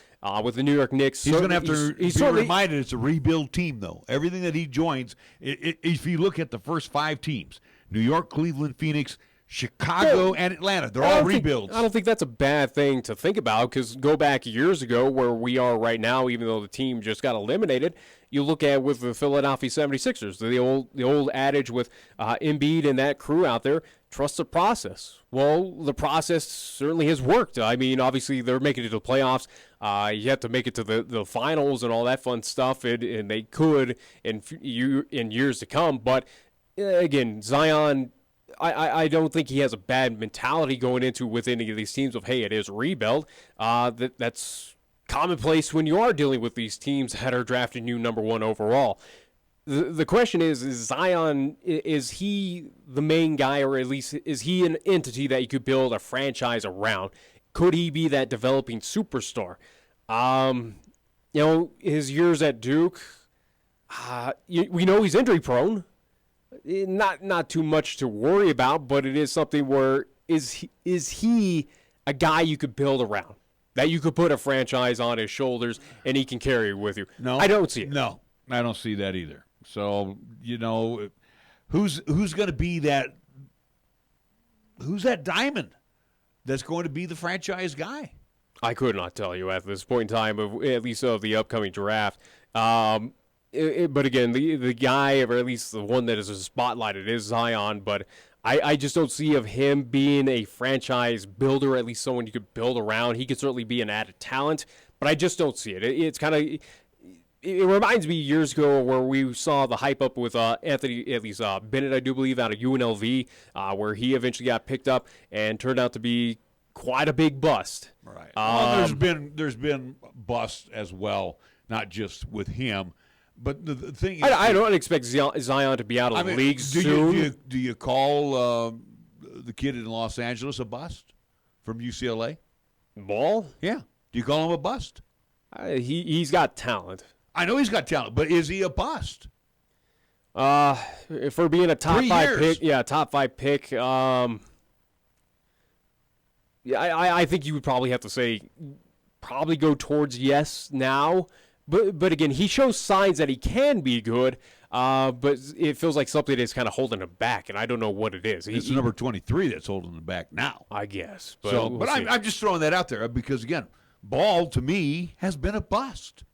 S3: with the New York Knicks.
S2: He's going to have to be reminded it's a rebuild team, though. Everything that he joins, if you look at the first five teams, New York, Cleveland, Phoenix, Chicago, and Atlanta, they're all rebuilds.
S3: I don't think that's a bad thing to think about, because go back years ago where we are right now, even though the team just got eliminated, you look at with the Philadelphia 76ers, the old adage with Embiid and that crew out there, trust the process. Well, the process certainly has worked. I mean, obviously they're making it to the playoffs. You have to make it to the finals and all that fun stuff, and they could in years to come. But again, Zion, I don't think he has a bad mentality going into with any of these teams of, hey, it is a rebuild. That's commonplace when you are dealing with these teams that are drafting you number 1 overall. The question is Zion, is he the main guy, or at least is he an entity that you could build a franchise around? Could he be that developing superstar? His years at Duke, we know he's injury prone. Not too much to worry about, but it is something where is he a guy you could build around, that you could put a franchise on his shoulders and he can carry it with you?
S2: No,
S3: I don't see it.
S2: No, I don't see that either. So, who's going to be that? Who's that diamond that's going to be the franchise guy?
S3: I could not tell you at this point in time, at least of the upcoming draft. But again, the guy, or at least the one that is spotlighted, is Zion. But I just don't see of him being a franchise builder, at least someone you could build around. He could certainly be an added talent, but I just don't see it. It's kind of... It reminds me years ago where we saw the hype up with Anthony, at least Bennett, I do believe, out of UNLV, where he eventually got picked up and turned out to be quite a big bust.
S2: Right. Well, there's been busts as well, not just with him, but the thing is,
S3: I don't expect Zion to be out of the league soon.
S2: Do you call the kid in Los Angeles a bust from UCLA?
S3: Ball?
S2: Yeah. Do you call him a bust?
S3: He's got talent.
S2: I know he's got talent, but is he a bust?
S3: For being a top 5 pick, top 5 pick. I think you would probably have to say, probably go towards yes now. But again, he shows signs that he can be good. But it feels like something is kind of holding him back, and I don't know what it is.
S2: It's number 23 that's holding him back now,
S3: I guess.
S2: But I'm just throwing that out there because again, Ball to me has been a bust.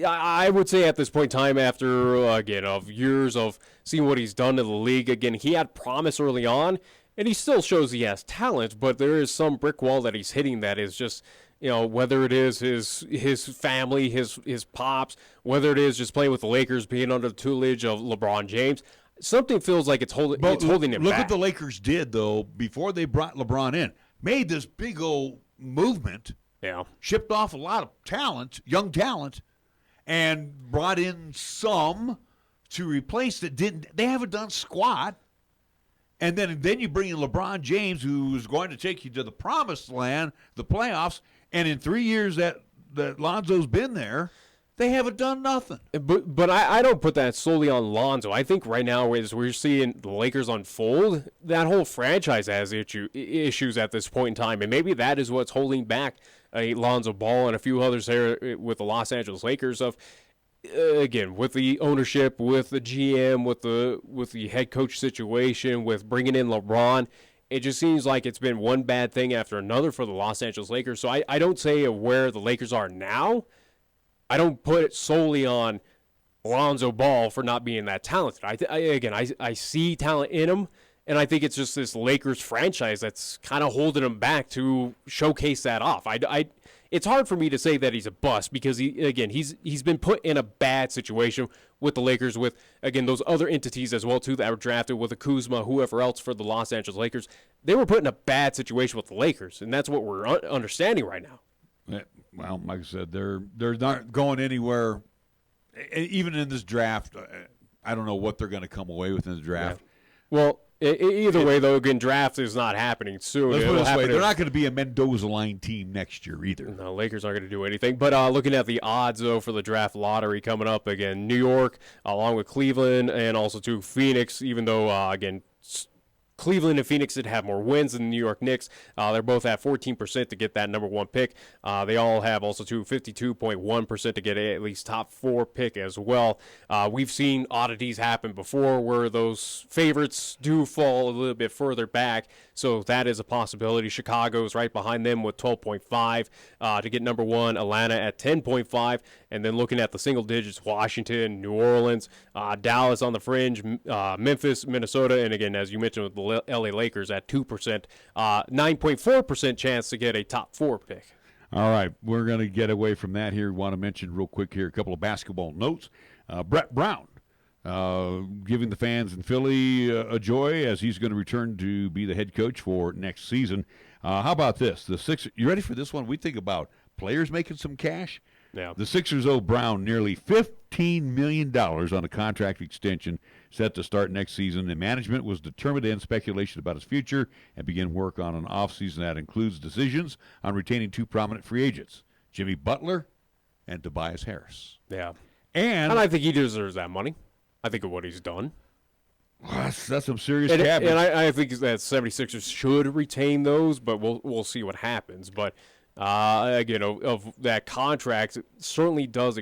S3: I would say at this point in time, after, again, of years of seeing what he's done in the league, again, he had promise early on, and he still shows he has talent, but there is some brick wall that he's hitting that is just, whether it is his family, his pops, whether it is just playing with the Lakers, being under the tutelage of LeBron James, something feels like it's holding him back.
S2: Look what the Lakers did, though, before they brought LeBron in. Made this big old movement, shipped off a lot of talent, young talent, and brought in some to replace that didn't. They haven't done squat. And then you bring in LeBron James, who's going to take you to the promised land, the playoffs. And in 3 years that Lonzo's been there, they haven't done nothing.
S3: But I don't put that solely on Lonzo. I think right now, as we're seeing the Lakers unfold, that whole franchise has issues at this point in time. And maybe that is what's holding back Lonzo Ball and a few others there with the Los Angeles Lakers again, with the ownership, with the GM, with the head coach situation, with bringing in LeBron. It just seems like it's been one bad thing after another for the Los Angeles Lakers. So I don't say where the Lakers are now. I don't put it solely on Lonzo Ball for not being that talented. I see talent in him, and I think it's just this Lakers franchise that's kind of holding him back to showcase that off. It's hard for me to say that he's a bust because he's been put in a bad situation with the Lakers, with again those other entities as well too that were drafted with a Kuzma, whoever else for the Los Angeles Lakers. They were put in a bad situation with the Lakers, and that's what we're understanding right now.
S2: Yeah, well, like I said, they're not going anywhere. Even in this draft, I don't know what they're going to come away with in the draft.
S3: Yeah. Well, either way, though, again, draft is not happening soon.
S2: Let's put it this way. They're not going to be a Mendoza line team next year either.
S3: No, Lakers aren't going to do anything. But looking at the odds, though, for the draft lottery coming up, again, New York, along with Cleveland, and also to Phoenix, even though, again, Cleveland and Phoenix did have more wins than the New York Knicks. They're both at 14% to get that number 1 pick. They all have also 52.1% to get at least top 4 pick as well. We've seen oddities happen before where those favorites do fall a little bit further back. So that is a possibility. Chicago's right behind them with 12.5 to get number 1. Atlanta at 10.5. And then looking at the single digits, Washington, New Orleans, Dallas on the fringe, Memphis, Minnesota, and again, as you mentioned with the LA Lakers at 2%, 9.4% chance to get a top 4 pick.
S2: All right, we're going to get away from that here. We want to mention real quick here a couple of basketball notes. Brett Brown giving the fans in Philly a joy as he's going to return to be the head coach for next season. How about this? The Sixers, you ready for this one? We think about players making some cash.
S3: Yeah.
S2: The Sixers owe Brown nearly $15 million on a contract extension set to start next season, and management was determined to end speculation about his future and begin work on an offseason that includes decisions on retaining 2 prominent free agents, Jimmy Butler and Tobias Harris.
S3: Yeah.
S2: And
S3: I think he deserves that money. I think of what he's done.
S2: That's some serious
S3: And
S2: cabbage.
S3: I think that 76ers should retain those, but we'll see what happens. But again, of that contract, it certainly does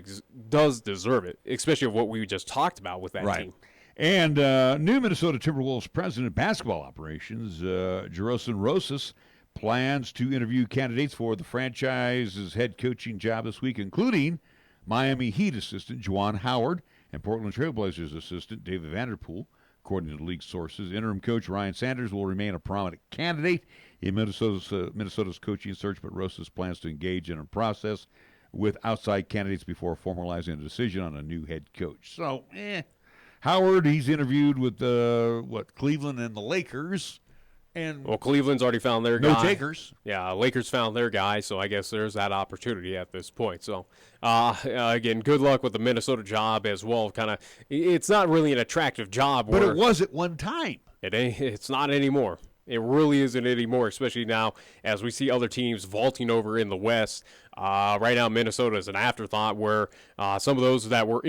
S3: deserve it, especially of what we just talked about with that team.
S2: And new Minnesota Timberwolves president of basketball operations, Jeroson Rosas, plans to interview candidates for the franchise's head coaching job this week, including Miami Heat assistant Juwan Howard and Portland Trail Blazers assistant David Vanderpool. According to league sources, interim coach Ryan Sanders will remain a prominent candidate in Minnesota's coaching search, but Rosas plans to engage in a process with outside candidates before formalizing a decision on a new head coach. So, Howard, he's interviewed with Cleveland and the Lakers. And
S3: Cleveland's already found their guy.
S2: No takers.
S3: Yeah, Lakers found their guy, so I guess there's that opportunity at this point. So, again, good luck with the Minnesota job as well. It's not really an attractive job.
S2: But it was at one time.
S3: It's not anymore. It really isn't anymore, especially now as we see other teams vaulting over in the West. Right now, Minnesota is an afterthought where some of those that were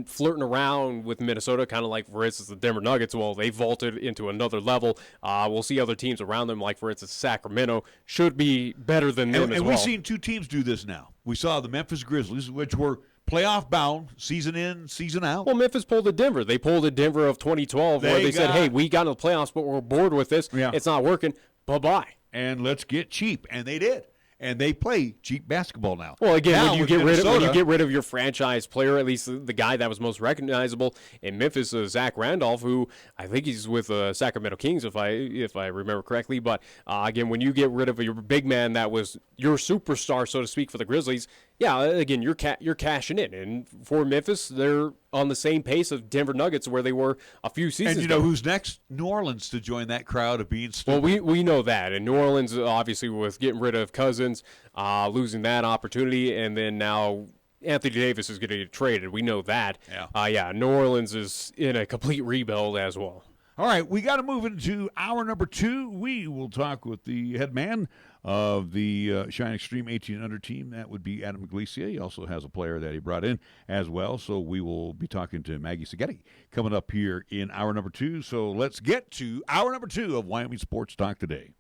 S3: flirting around with Minnesota, kind of like, for instance, the Denver Nuggets, well, they vaulted into another level. We'll see other teams around them, like, for instance, Sacramento, should be better than them as well.
S2: And we've seen 2 teams do this now. We saw the Memphis Grizzlies, which were playoff bound, season in, season out.
S3: Well, Memphis pulled at Denver. They pulled at Denver of 2012 where they said, hey, we got into the playoffs, but we're bored with this.
S2: Yeah.
S3: It's not working. Bye-bye.
S2: And let's get cheap. And they did. And they play cheap basketball now.
S3: Well, again,
S2: now,
S3: when you get rid of your franchise player, at least the guy that was most recognizable in Memphis, Zach Randolph, who I think he's with Sacramento Kings, if I remember correctly. But again, when you get rid of your big man that was your superstar, so to speak, for the Grizzlies, yeah, again, you're cashing in. And for Memphis, they're on the same pace of Denver Nuggets where they were a few seasons ago.
S2: And you know who's next? New Orleans to join that crowd of being stupid.
S3: Well, we know that. And New Orleans, obviously, with getting rid of Cousins, losing that opportunity, and then now Anthony Davis is going to get traded. We know that.
S2: Yeah.
S3: New Orleans is in a complete rebuild as well.
S2: All right, we got to move into hour number 2. We will talk with the head man of the Cheyenne Extreme 18 under team. That would be Adam Galicia. He also has a player that he brought in as well. So we will be talking to Maggie Seghetti coming up here in hour number 2. So let's get to hour number 2 of Wyoming Sports Talk today.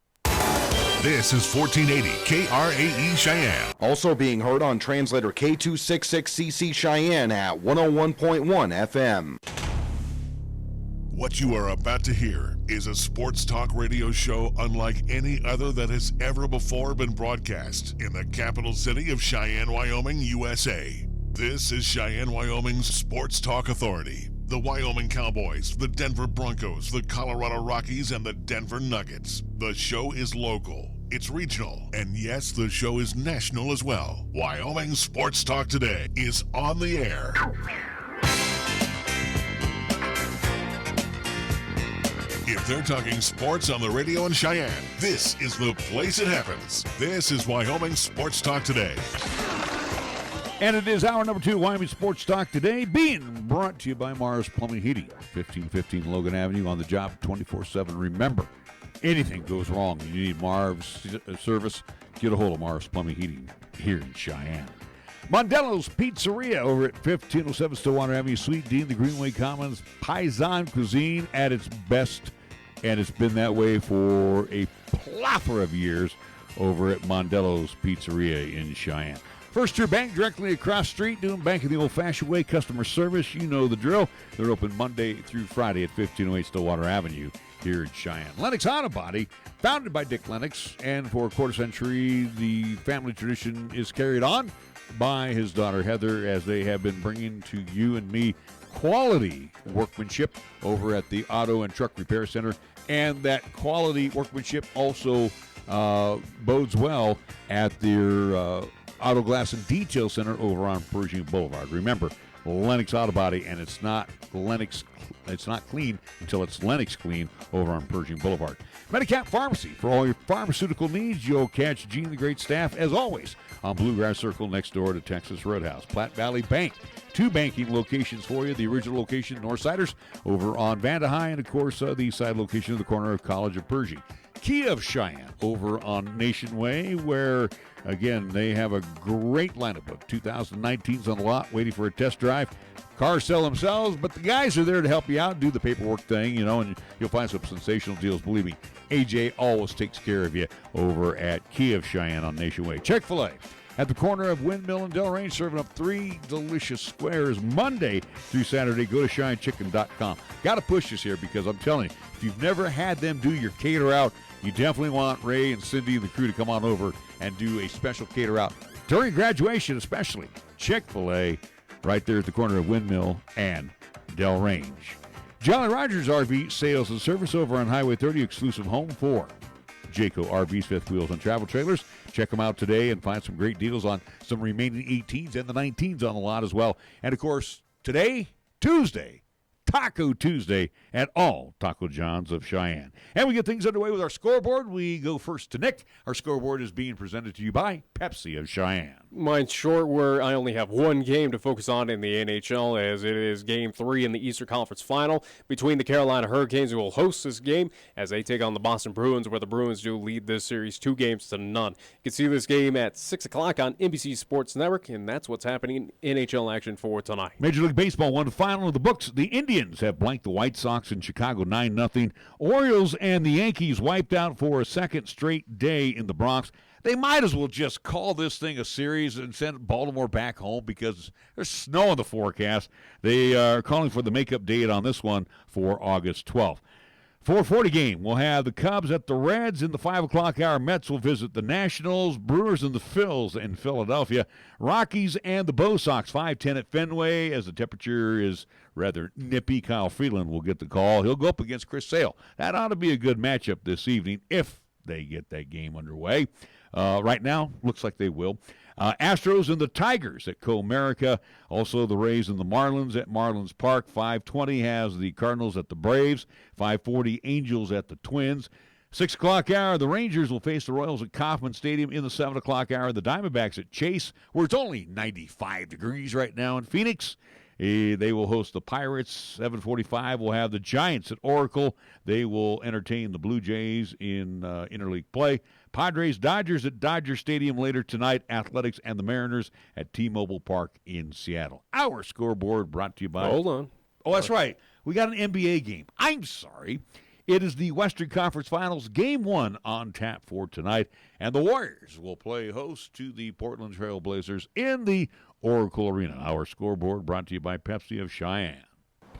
S1: This is 1480 KRAE Cheyenne.
S15: Also being heard on translator K266CC Cheyenne at 101.1 FM.
S1: What you are about to hear is a sports talk radio show unlike any other that has ever before been broadcast in the capital city of Cheyenne, Wyoming, USA. This is Cheyenne, Wyoming's Sports Talk Authority. The Wyoming Cowboys, the Denver Broncos, the Colorado Rockies, and the Denver Nuggets. The show is local, it's regional, and yes, the show is national as well. Wyoming Sports Talk Today is on the air. If they're talking sports on the radio in Cheyenne, this is the place it happens. This is Wyoming Sports Talk Today.
S2: And it is hour number 2, Wyoming Sports Talk Today, being brought to you by Mars Plumbing Heating, 1515 Logan Avenue, on the job 24/7. Remember, anything goes wrong, you need Marv's service, get a hold of Mars Plumbing Heating here in Cheyenne. Mondello's Pizzeria over at 1507 Stillwater Avenue, Sweet Dean, the Greenway Commons, Paisan cuisine at its best, and it's been that way for a plethora of years over at Mondello's Pizzeria in Cheyenne. First Tier Bank directly across the street, doing banking the old-fashioned way, customer service. You know the drill. They're open Monday through Friday at 1508 Stillwater Avenue here in Cheyenne. Lennox Auto Body, founded by Dick Lennox, and for a quarter century, the family tradition is carried on by his daughter Heather, as they have been bringing to you and me quality workmanship over at the Auto and Truck Repair Center, and that quality workmanship also bodes well at their Auto Glass and Detail Center over on Pershing Boulevard. Remember, Lennox Auto Body, and it's not Lennox. It's not clean until it's Lennox clean over on Pershing Boulevard. Medicap Pharmacy. For all your pharmaceutical needs, you'll catch Gene and the great staff, as always, on Bluegrass Circle next door to Texas Roadhouse. Platte Valley Bank. 2 banking locations for you. The original location, Northsiders, over on Vanda High, and, of course, the east side location in the corner of College of Pershing. Kia of Cheyenne over on Nation Way, where, again, they have a great lineup of 2019s on the lot waiting for a test drive. Cars sell themselves, but the guys are there to help you out, do the paperwork thing, and you'll find some sensational deals. Believe me, AJ always takes care of you over at Kia of Cheyenne on Nation Way. Chick-fil-A at the corner of Windmill and Delrange, serving up 3 delicious squares Monday through Saturday. Go to CheyenneChicken.com. Got to push this here because I'm telling you, if you've never had them do your cater out, you definitely want Ray and Cindy and the crew to come on over and do a special cater out during graduation, especially. Chick-fil-A right there at the corner of Windmill and Delrange. Jolly Rogers RV Sales and Service over on Highway 30, exclusive home for Jayco RVs, fifth wheels, and travel trailers. Check them out today and find some great deals on some remaining 18s and the 19s on the lot as well. And, of course, today, Tuesday, Taco Tuesday at all Taco John's of Cheyenne. And we get things underway with our scoreboard. We go first to Nick. Our scoreboard is being presented to you by Pepsi of Cheyenne.
S3: Mine's short, where I only have one game to focus on in the NHL, as it is Game 3 in the Eastern Conference Final between the Carolina Hurricanes, who will host this game, as they take on the Boston Bruins, where the Bruins do lead this series 2-0. You can see this game at 6 o'clock on NBC Sports Network, and that's what's happening in NHL action for tonight.
S2: Major League Baseball won the final of the books. The Indians have blanked the White Sox in Chicago 9-0. Orioles and the Yankees wiped out for a second straight day in the Bronx. They might as well just call this thing a series and send Baltimore back home because there's snow in the forecast. They are calling for the makeup date on this one for August 12th. 4:40 game, we'll have the Cubs at the Reds. In the 5 o'clock hour, Mets will visit the Nationals. Brewers and the Phils in Philadelphia. Rockies and the Bo Sox, 5:10 at Fenway. As the temperature is rather nippy, Kyle Freeland will get the call. He'll go up against Chris Sale. That ought to be a good matchup this evening if they get that game underway. Right now, looks like they will. Astros and the Tigers at Comerica. Also the Rays and the Marlins at Marlins Park. 5:20 has the Cardinals at the Braves. 5:40 Angels at the Twins. 6 o'clock hour, the Rangers will face the Royals at Kauffman Stadium. In the 7 o'clock hour, the Diamondbacks at Chase, where it's only 95 degrees right now in Phoenix. They will host the Pirates. 7:45 will have the Giants at Oracle. They will entertain the Blue Jays in interleague play. Padres, Dodgers at Dodger Stadium later tonight. Athletics and the Mariners at T-Mobile Park in Seattle. Our scoreboard brought to you by...
S3: Hold on.
S2: Oh, that's right. We got an NBA game. I'm sorry. It is the Western Conference Finals, Game 1 on tap for tonight. And the Warriors will play host to the Portland Trail Blazers in the Oracle Arena. Our scoreboard brought to you by Pepsi of Cheyenne.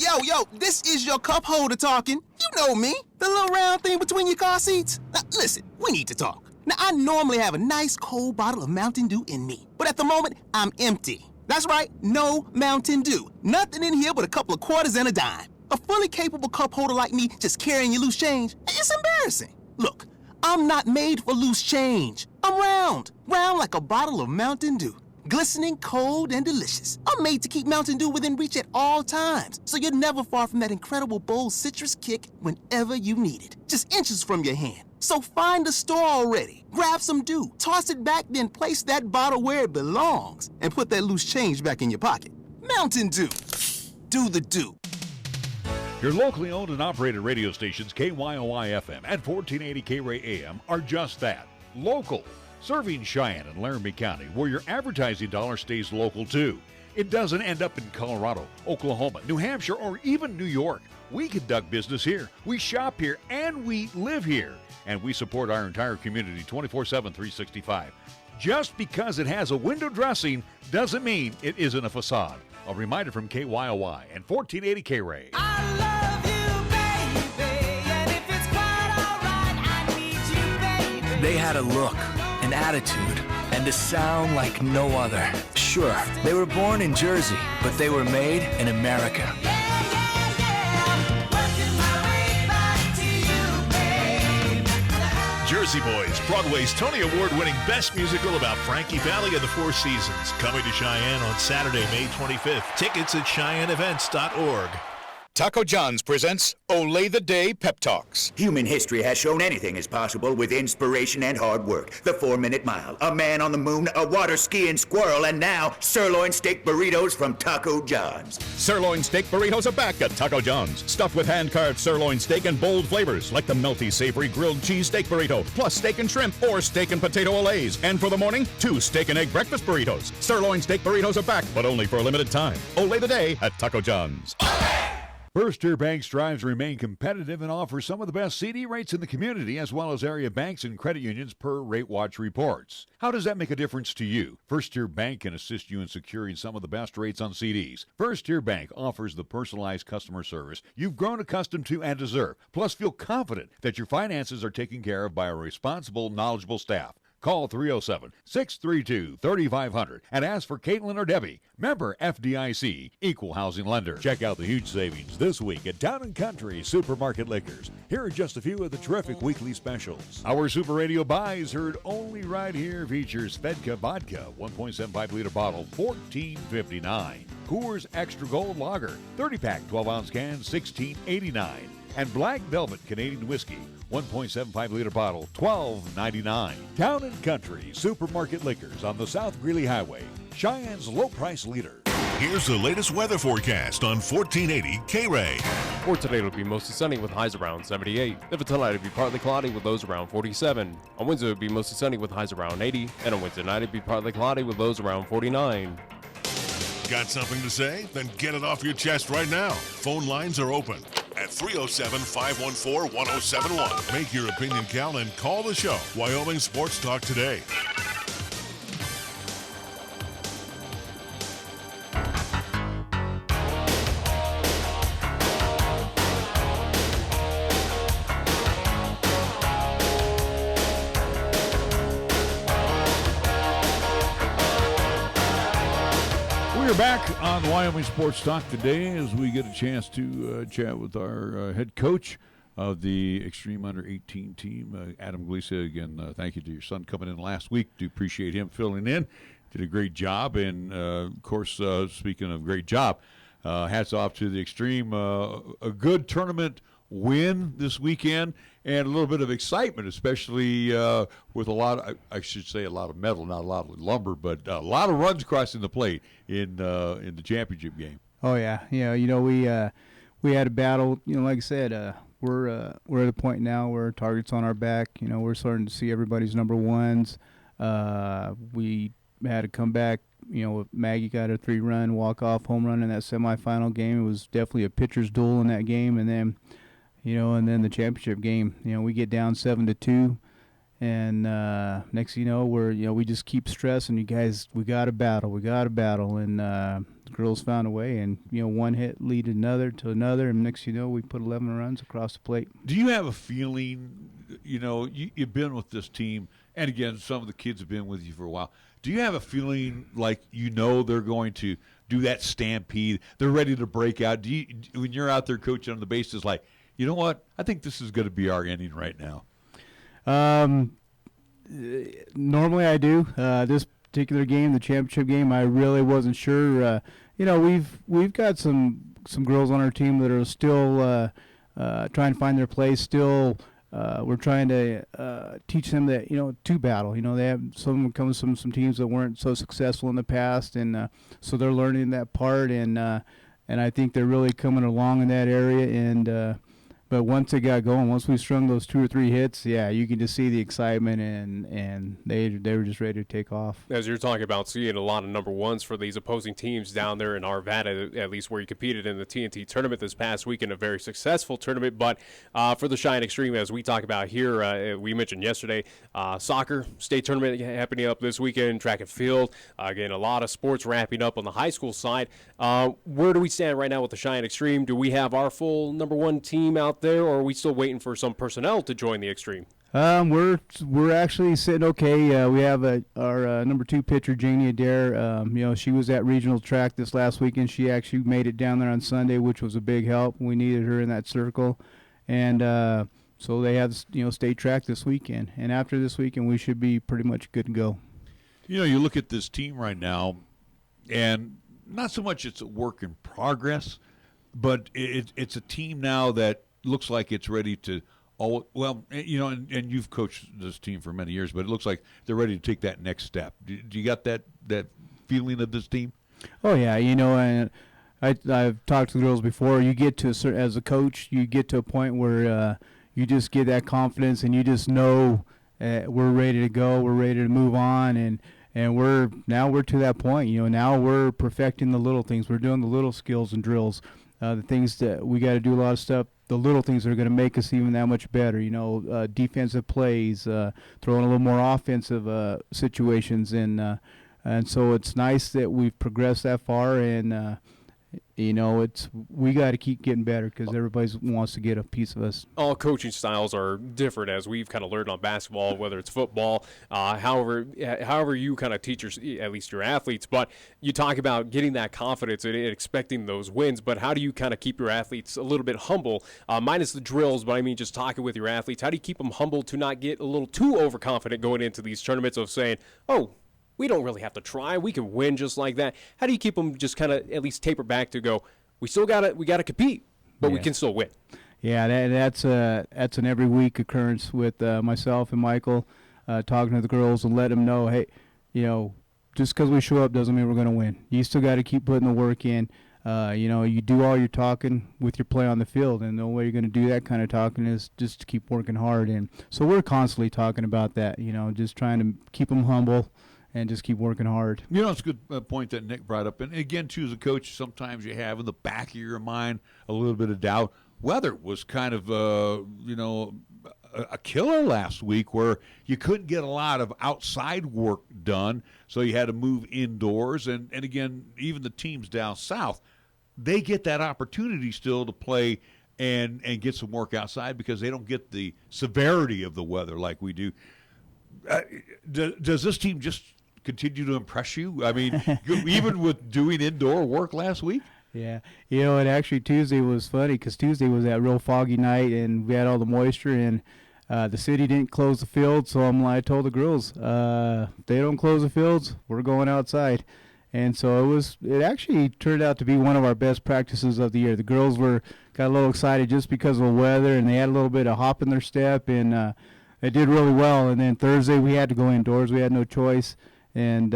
S16: Yo, this is your cup holder talking. You know me, the little round thing between your car seats. Now, listen, we need to talk. Now, I normally have a nice cold bottle of Mountain Dew in me, but at the moment, I'm empty. That's right, no Mountain Dew. Nothing in here but a couple of quarters and a dime. A fully capable cup holder like me just carrying your loose change, it's embarrassing. Look, I'm not made for loose change. I'm round like a bottle of Mountain Dew. Glistening, cold, and delicious. I'm made to keep Mountain Dew within reach at all times, so you're never far from that incredible bold citrus kick whenever you need it. Just inches from your hand. So find the store already, grab some Dew, toss it back, then place that bottle where it belongs, and put that loose change back in your pocket. Mountain Dew. Do the Dew.
S2: Your locally owned and operated radio stations, KYOI-FM and 1480 KRAE AM, are just that, local. Serving Cheyenne and Laramie County, where your advertising dollar stays local too. It doesn't end up in Colorado, Oklahoma, New Hampshire, or even New York. We conduct business here, we shop here, and we live here. And we support our entire community 24/7, 365. Just because it has a window dressing doesn't mean it isn't a facade. A reminder from KYOI and 1480 KRAE.
S17: They had a look, an attitude, and a sound like no other. Sure, they were born in Jersey, but they were made in America.
S18: Jersey Jersey Boys, Broadway's Tony Award-winning best musical about Frankie Valli of the Four Seasons, coming to Cheyenne on Saturday, May 25th. Tickets at CheyenneEvents.org.
S19: Taco John's presents Olay the Day Pep Talks.
S6: Human history has shown anything is possible with inspiration and hard work. The 4-minute mile, a man on the moon, a water skiing squirrel, and now sirloin steak burritos from Taco John's.
S5: Sirloin steak burritos are back at Taco John's. Stuffed with hand-carved sirloin steak and bold flavors like the melty, savory grilled cheese steak burrito, plus steak and shrimp or steak and potato olays. And for the morning, 2 steak and egg breakfast burritos. Sirloin steak burritos are back, but only for a limited time. Olay the Day at Taco John's.
S2: First Tier Bank strives to remain competitive and offers some of the best CD rates in the community, as well as area banks and credit unions per Rate Watch reports. How does that make a difference to you? First Tier Bank can assist you in securing some of the best rates on CDs. First Tier Bank offers the personalized customer service you've grown accustomed to and deserve. Plus, feel confident that your finances are taken care of by a responsible, knowledgeable staff. Call 307-632-3500 and ask for Caitlin or Debbie. Member FDIC, Equal Housing Lender.
S20: Check out the huge savings this week at Town & Country Supermarket Liquors. Here are just a few of the terrific weekly specials.
S2: Our Super Radio buys heard only right here features Fedka Vodka, 1.75 liter bottle, $14.59. Coors Extra Gold Lager, 30-pack, 12-ounce can, $16.89. And Black Velvet Canadian Whiskey, 1.75 liter bottle, $12.99.
S20: Town & Country Supermarket Liquors on the South Greeley Highway, Cheyenne's low price leader.
S1: Here's the latest weather forecast on 1480 KRAE.
S3: For today, it'll be mostly sunny with highs around 78. Then for tonight, it'll be partly cloudy with lows around 47. On Wednesday, it'll be mostly sunny with highs around 80. And on Wednesday night, it'll be partly cloudy with lows around 49.
S1: Got something to say? Then get it off your chest right now. Phone lines are open at 307-514-1071. Make your opinion count and call the show. Wyoming Sports Talk today.
S2: We're back on Wyoming Sports Talk today as we get a chance to chat with our head coach of the Extreme Under 18 team, Adam Galicia. Again, thank you to your son coming in last week. Do appreciate him filling in. Did a great job. And, of course, speaking of great job, hats off to the Extreme. A good tournament win this weekend and a little bit of excitement, especially with a lot of, I should say a lot of metal, not a lot of lumber, but a lot of runs crossing the plate in the championship game.
S21: Oh yeah, we had a battle. Like I said, we're at a point now where targets on our back. We're starting to see everybody's number ones. We had a comeback. Maggie got a 3-run walk-off home run in that semifinal game. It was definitely a pitcher's duel in that game, and then. And then the championship game, we get down 7-2, and next thing you know, we just keep stressing, you guys, we got to battle, and the girls found a way, and one hit lead another to another, and next thing you know, we put 11 runs across the plate.
S2: Do you have a feeling, you've been with this team, and again, some of the kids have been with you for a while. Do you have a feeling like they're going to do that stampede? They're ready to break out. When you're out there coaching on the bases, like, you know what? I think this is going to be our inning right now.
S21: Normally I do. This particular game, the championship game, I really wasn't sure. We've got some girls on our team that are still trying to find their place. Still, we're trying to teach them that to battle. They have some comes from some teams that weren't so successful in the past, and so they're learning that part. And I think they're really coming along in that area. And but once it got going, once we strung those 2 or 3 hits, yeah, you can just see the excitement, and they were just ready to take off.
S3: As you're talking about seeing a lot of number ones for these opposing teams down there in Arvada, at least where you competed in the TNT tournament this past weekend, a very successful tournament. But for the Cheyenne Extreme, as we talk about here, we mentioned yesterday, soccer state tournament happening up this weekend, track and field. Again, a lot of sports wrapping up on the high school side. Where do we stand right now with the Cheyenne Extreme? Do we have our full number one team out there, or are we still waiting for some personnel to join the Extreme?
S21: We're actually sitting okay. We have our number 2 pitcher, Janie Adair. She was at regional track this last weekend. She actually made it down there on Sunday, which was a big help. We needed her in that circle. And so they have state track this weekend, and after this weekend we should be pretty much good to go.
S2: You look at this team right now, and not so much it's a work in progress, but it's a team now that looks like it's ready to. And you've coached this team for many years, but it looks like they're ready to take that next step. Do you got that feeling of this team?
S21: Oh yeah, and I've talked to the girls before. You get to as a coach, you get to a point where you just get that confidence, and you just know we're ready to go, we're ready to move on, and we're to that point. Now we're perfecting the little things. We're doing the little skills and drills, the things that we got to do a lot of stuff. The little things that are going to make us even that much better. Defensive plays, throwing a little more offensive situations, and so it's nice that we've progressed that far, and we got to keep getting better because everybody wants to get a piece of us.
S3: All coaching styles are different, as we've kind of learned on basketball, whether it's football. However you kind of teach at least your athletes. But you talk about getting that confidence and expecting those wins. But how do you kind of keep your athletes a little bit humble, minus the drills? But I mean, just talking with your athletes, how do you keep them humble to not get a little too overconfident going into these tournaments of saying, "Oh, we don't really have to try. We can win just like that." How do you keep them just kind of at least taper back to go, we got to compete, but we can still win?
S21: Yeah, that's an every week occurrence with myself and Michael, talking to the girls and let them know, hey, just because we show up doesn't mean we're going to win. You still got to keep putting the work in. You do all your talking with your play on the field, and the only way you're going to do that kind of talking is just to keep working hard. And so we're constantly talking about that, just trying to keep them humble and just keep working hard.
S2: It's a good point that Nick brought up. And again, too, as a coach, sometimes you have in the back of your mind a little bit of doubt. Weather was kind of, a killer last week where you couldn't get a lot of outside work done, so you had to move indoors. And again, even the teams down south, they get that opportunity still to play and get some work outside because they don't get the severity of the weather like we do. Does this team just continue to impress you? I mean, even with doing indoor work last week?
S21: Yeah. And actually Tuesday was funny because Tuesday was that real foggy night, and we had all the moisture, and the city didn't close the field. So I told the girls, if they don't close the fields, we're going outside. And so it actually turned out to be one of our best practices of the year. The girls got a little excited just because of the weather, and they had a little bit of hop in their step, and they did really well. And then Thursday we had to go indoors. We had no choice. And,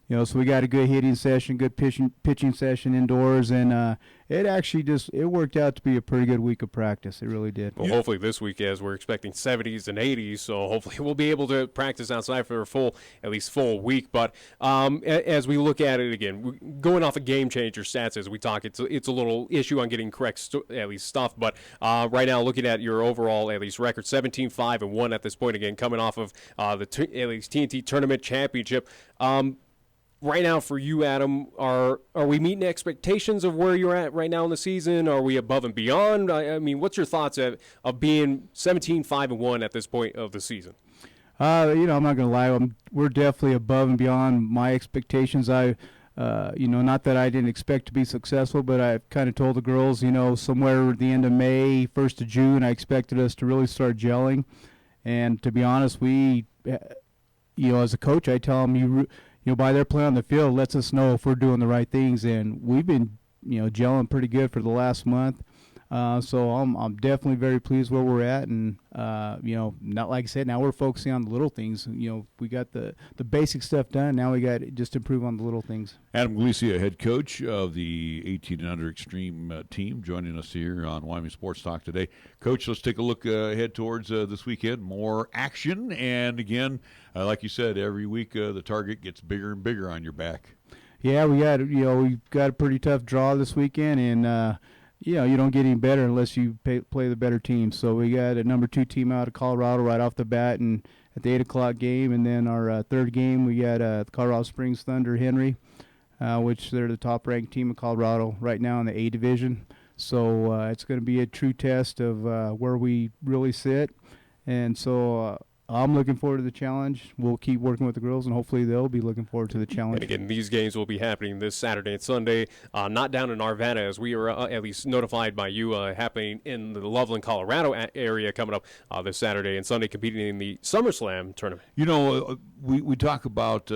S21: so we got a good hitting session, good pitching session indoors. And it worked out to be a pretty good week of practice. It really did.
S3: Well, hopefully this week, as we're expecting 70s and 80s, so hopefully we'll be able to practice outside for at least full week. But as we look at it again, going off of game changer stats as we talk, it's a little issue on getting correct at least stuff. But right now, looking at your overall at least record, 17-5-1 at this point, again, coming off of at least TNT Tournament Championship. Right now for you, Adam, are we meeting expectations of where you're at right now in the season? Are we above and beyond? I mean, what's your thoughts of being 17-5-1 at this point of the season?
S21: I'm not going to lie. We're definitely above and beyond my expectations. Not that I didn't expect to be successful, but I've kind of told the girls, somewhere at the end of May, 1st of June, I expected us to really start gelling. And to be honest, as a coach, I tell them, by their play on the field, lets us know if we're doing the right things, and we've been, gelling pretty good for the last month. So I'm definitely very pleased where we're at, and not like I said, now we're focusing on the little things. We got the basic stuff done. Now we got to just improve on the little things.
S2: Adam Galicia, head coach of the 18 and under extreme team, joining us here on Wyoming Sports Talk today. Coach, let's take a look ahead towards this weekend. More action, and again, like you said, every week the target gets bigger and bigger on your back.
S21: Yeah, we got a pretty tough draw this weekend, and you don't get any better unless you play the better team. So we got a number 2 team out of Colorado right off the bat, and at the 8 o'clock game, and then our third game we got the Colorado Springs Thunder Henry, which they're the top-ranked team of Colorado right now in the A division. So it's going to be a true test of where we really sit, and so I'm looking forward to the challenge. We'll keep working with the girls, and hopefully they'll be looking forward to the challenge.
S3: And again, these games will be happening this Saturday and Sunday, not down in Arvada, as we were at least notified by you, happening in the Loveland, Colorado area coming up this Saturday and Sunday, competing in the SummerSlam tournament.
S2: You know, we talk about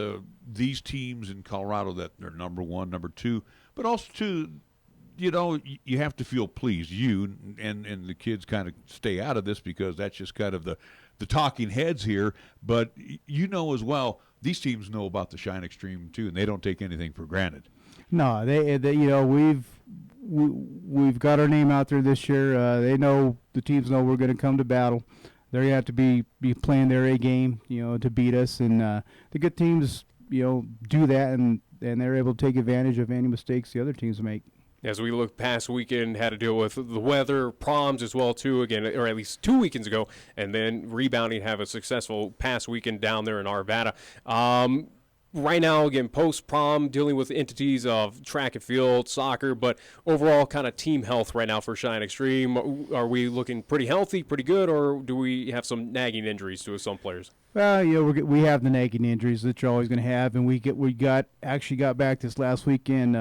S2: these teams in Colorado that are number one, number two, but also, too, you know, you have to feel pleased. You and the kids kind of stay out of this because that's just kind of the talking heads here. But you know as well, these teams know about the Cheyenne Extreme too, and they don't take anything for granted.
S21: No, they you know, we've got our name out there this year. They know, the teams know we're going to come to battle. They're going to have to be playing their A game, you know, to beat us. And the good teams, you know, do that, and they're able to take advantage of any mistakes the other teams make.
S3: As we look past weekend, had to deal with the weather, proms as well too, again, or at least 2 weekends ago, and then rebounding, have a successful past weekend down there in Arvada. Right now, again, post-prom, dealing with entities of track and field, soccer, but overall kind of team health right now for Cheyenne Extreme. Are we looking pretty healthy, pretty good, or do we have some nagging injuries to some players?
S21: Well, you know, we have the nagging injuries that you're always going to have, and we got back this last weekend.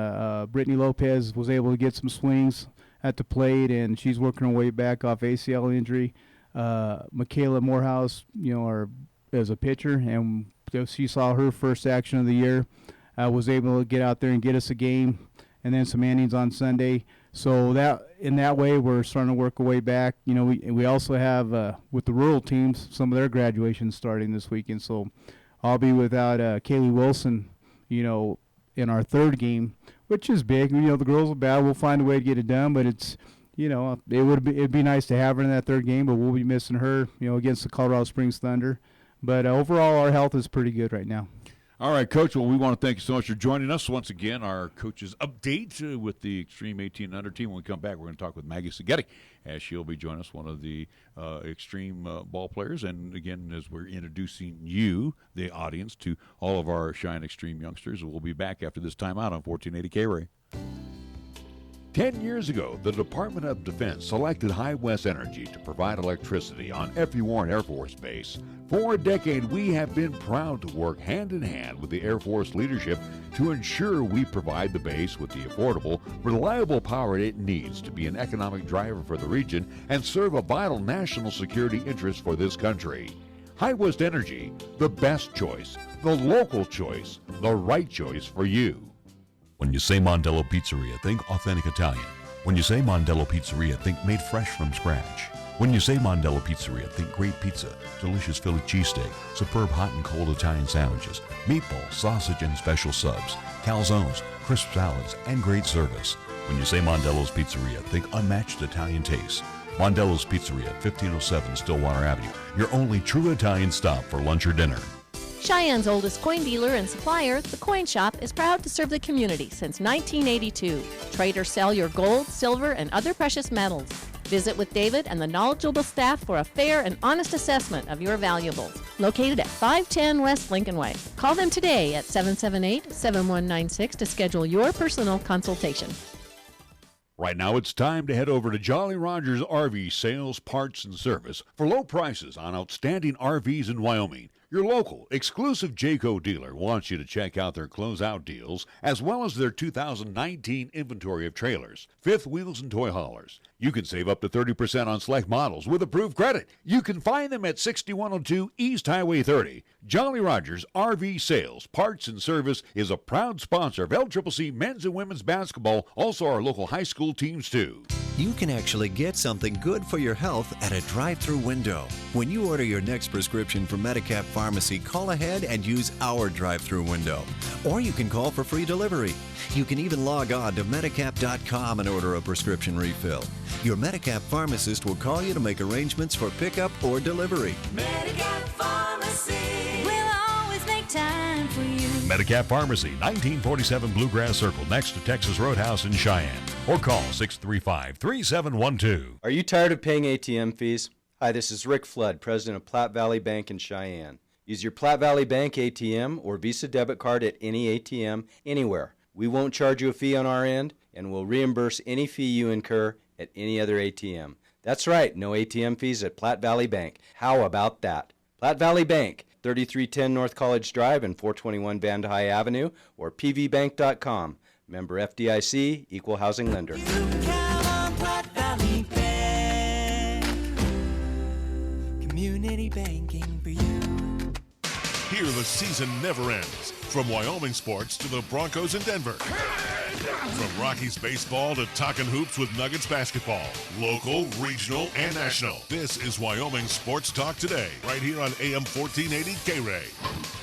S21: Brittany Lopez was able to get some swings at the plate, and she's working her way back off ACL injury. Michaela Morehouse, you know, as a pitcher, and she saw her first action of the year, was able to get out there and get us a game, and then some innings on Sunday. So that in that way, we're starting to work our way back. You know, we also have with the rural teams, some of their graduations starting this weekend. So I'll be without Kaylee Wilson, you know, in our third game, which is big. You know, the girls are bad. We'll find a way to get it done, but it's, you know, it'd be nice to have her in that third game, but we'll be missing her, you know, against the Colorado Springs Thunder. But overall, our health is pretty good right now.
S2: All right, Coach. Well, we want to thank you so much for joining us once again. Our coaches update with the Extreme 18 Under team. When we come back, we're going to talk with Maggie Seghetti, as she'll be joining us, one of the Extreme ball players. And again, as we're introducing you, the audience, to all of our Cheyenne Extreme youngsters, we'll be back after this timeout on 1480 KRAE.
S20: 10 years ago, the Department of Defense selected High West Energy to provide electricity on F.E. Warren Air Force Base. For a decade, we have been proud to work hand in hand with the Air Force leadership to ensure we provide the base with the affordable, reliable power it needs to be an economic driver for the region and serve a vital national security interest for this country. High West Energy, the best choice, the local choice, the right choice for you.
S8: When you say Mondello Pizzeria, think authentic Italian. When you say Mondello Pizzeria, think made fresh from scratch. When you say Mondello Pizzeria, think great pizza, delicious Philly cheesesteak, superb hot and cold Italian sandwiches, meatballs, sausage, and special subs, calzones, crisp salads, and great service. When you say Mondello's Pizzeria, think unmatched Italian taste. Mondello's Pizzeria, 1507 Stillwater Avenue, your only true Italian stop for lunch or dinner.
S4: Cheyenne's oldest coin dealer and supplier, The Coin Shop, is proud to serve the community since 1982. Trade or sell your gold, silver, and other precious metals. Visit with David and the knowledgeable staff for a fair and honest assessment of your valuables. Located at 510 West Lincoln Way. Call them today at 778-7196 to schedule your personal consultation.
S20: Right now, it's time to head over to Jolly Rogers RV Sales, Parts, and Service for low prices on outstanding RVs in Wyoming. Your local, exclusive Jayco dealer wants you to check out their closeout deals, as well as their 2019 inventory of trailers, fifth wheels, and toy haulers. You can save up to 30% on select models with approved credit. You can find them at 6102 East Highway 30. Jolly Rogers RV Sales, Parts, and Service is a proud sponsor of LCCC men's and women's basketball, also our local high school teams too.
S14: You can actually get something good for your health at a drive-through window. When you order your next prescription from Medicap Pharmacy, call ahead and use our drive-through window. Or you can call for free delivery. You can even log on to Medicap.com and order a prescription refill. Your Medicap pharmacist will call you to make arrangements for pickup or delivery.
S22: Medicap Pharmacy will always make time for you.
S20: Medicap Pharmacy, 1947 Bluegrass Circle, next to Texas Roadhouse in Cheyenne. Or call 635-3712.
S23: Are you tired of paying ATM fees? Hi, this is Rick Flood, president of Platte Valley Bank in Cheyenne. Use your Platte Valley Bank ATM or Visa debit card at any ATM anywhere. We won't charge you a fee on our end, and we'll reimburse any fee you incur at any other ATM. That's right, no ATM fees at Platte Valley Bank. How about that? Platte Valley Bank, 3310 North College Drive and 421 Van High Avenue, or pvbank.com. Member FDIC, Equal Housing Lender.
S22: Community banking for you.
S1: Here the season never ends. From Wyoming sports to the Broncos in Denver. From Rockies baseball to talking hoops with Nuggets basketball. Local, regional, and national. This is Wyoming Sports Talk Today, right here on AM 1480 KRAE.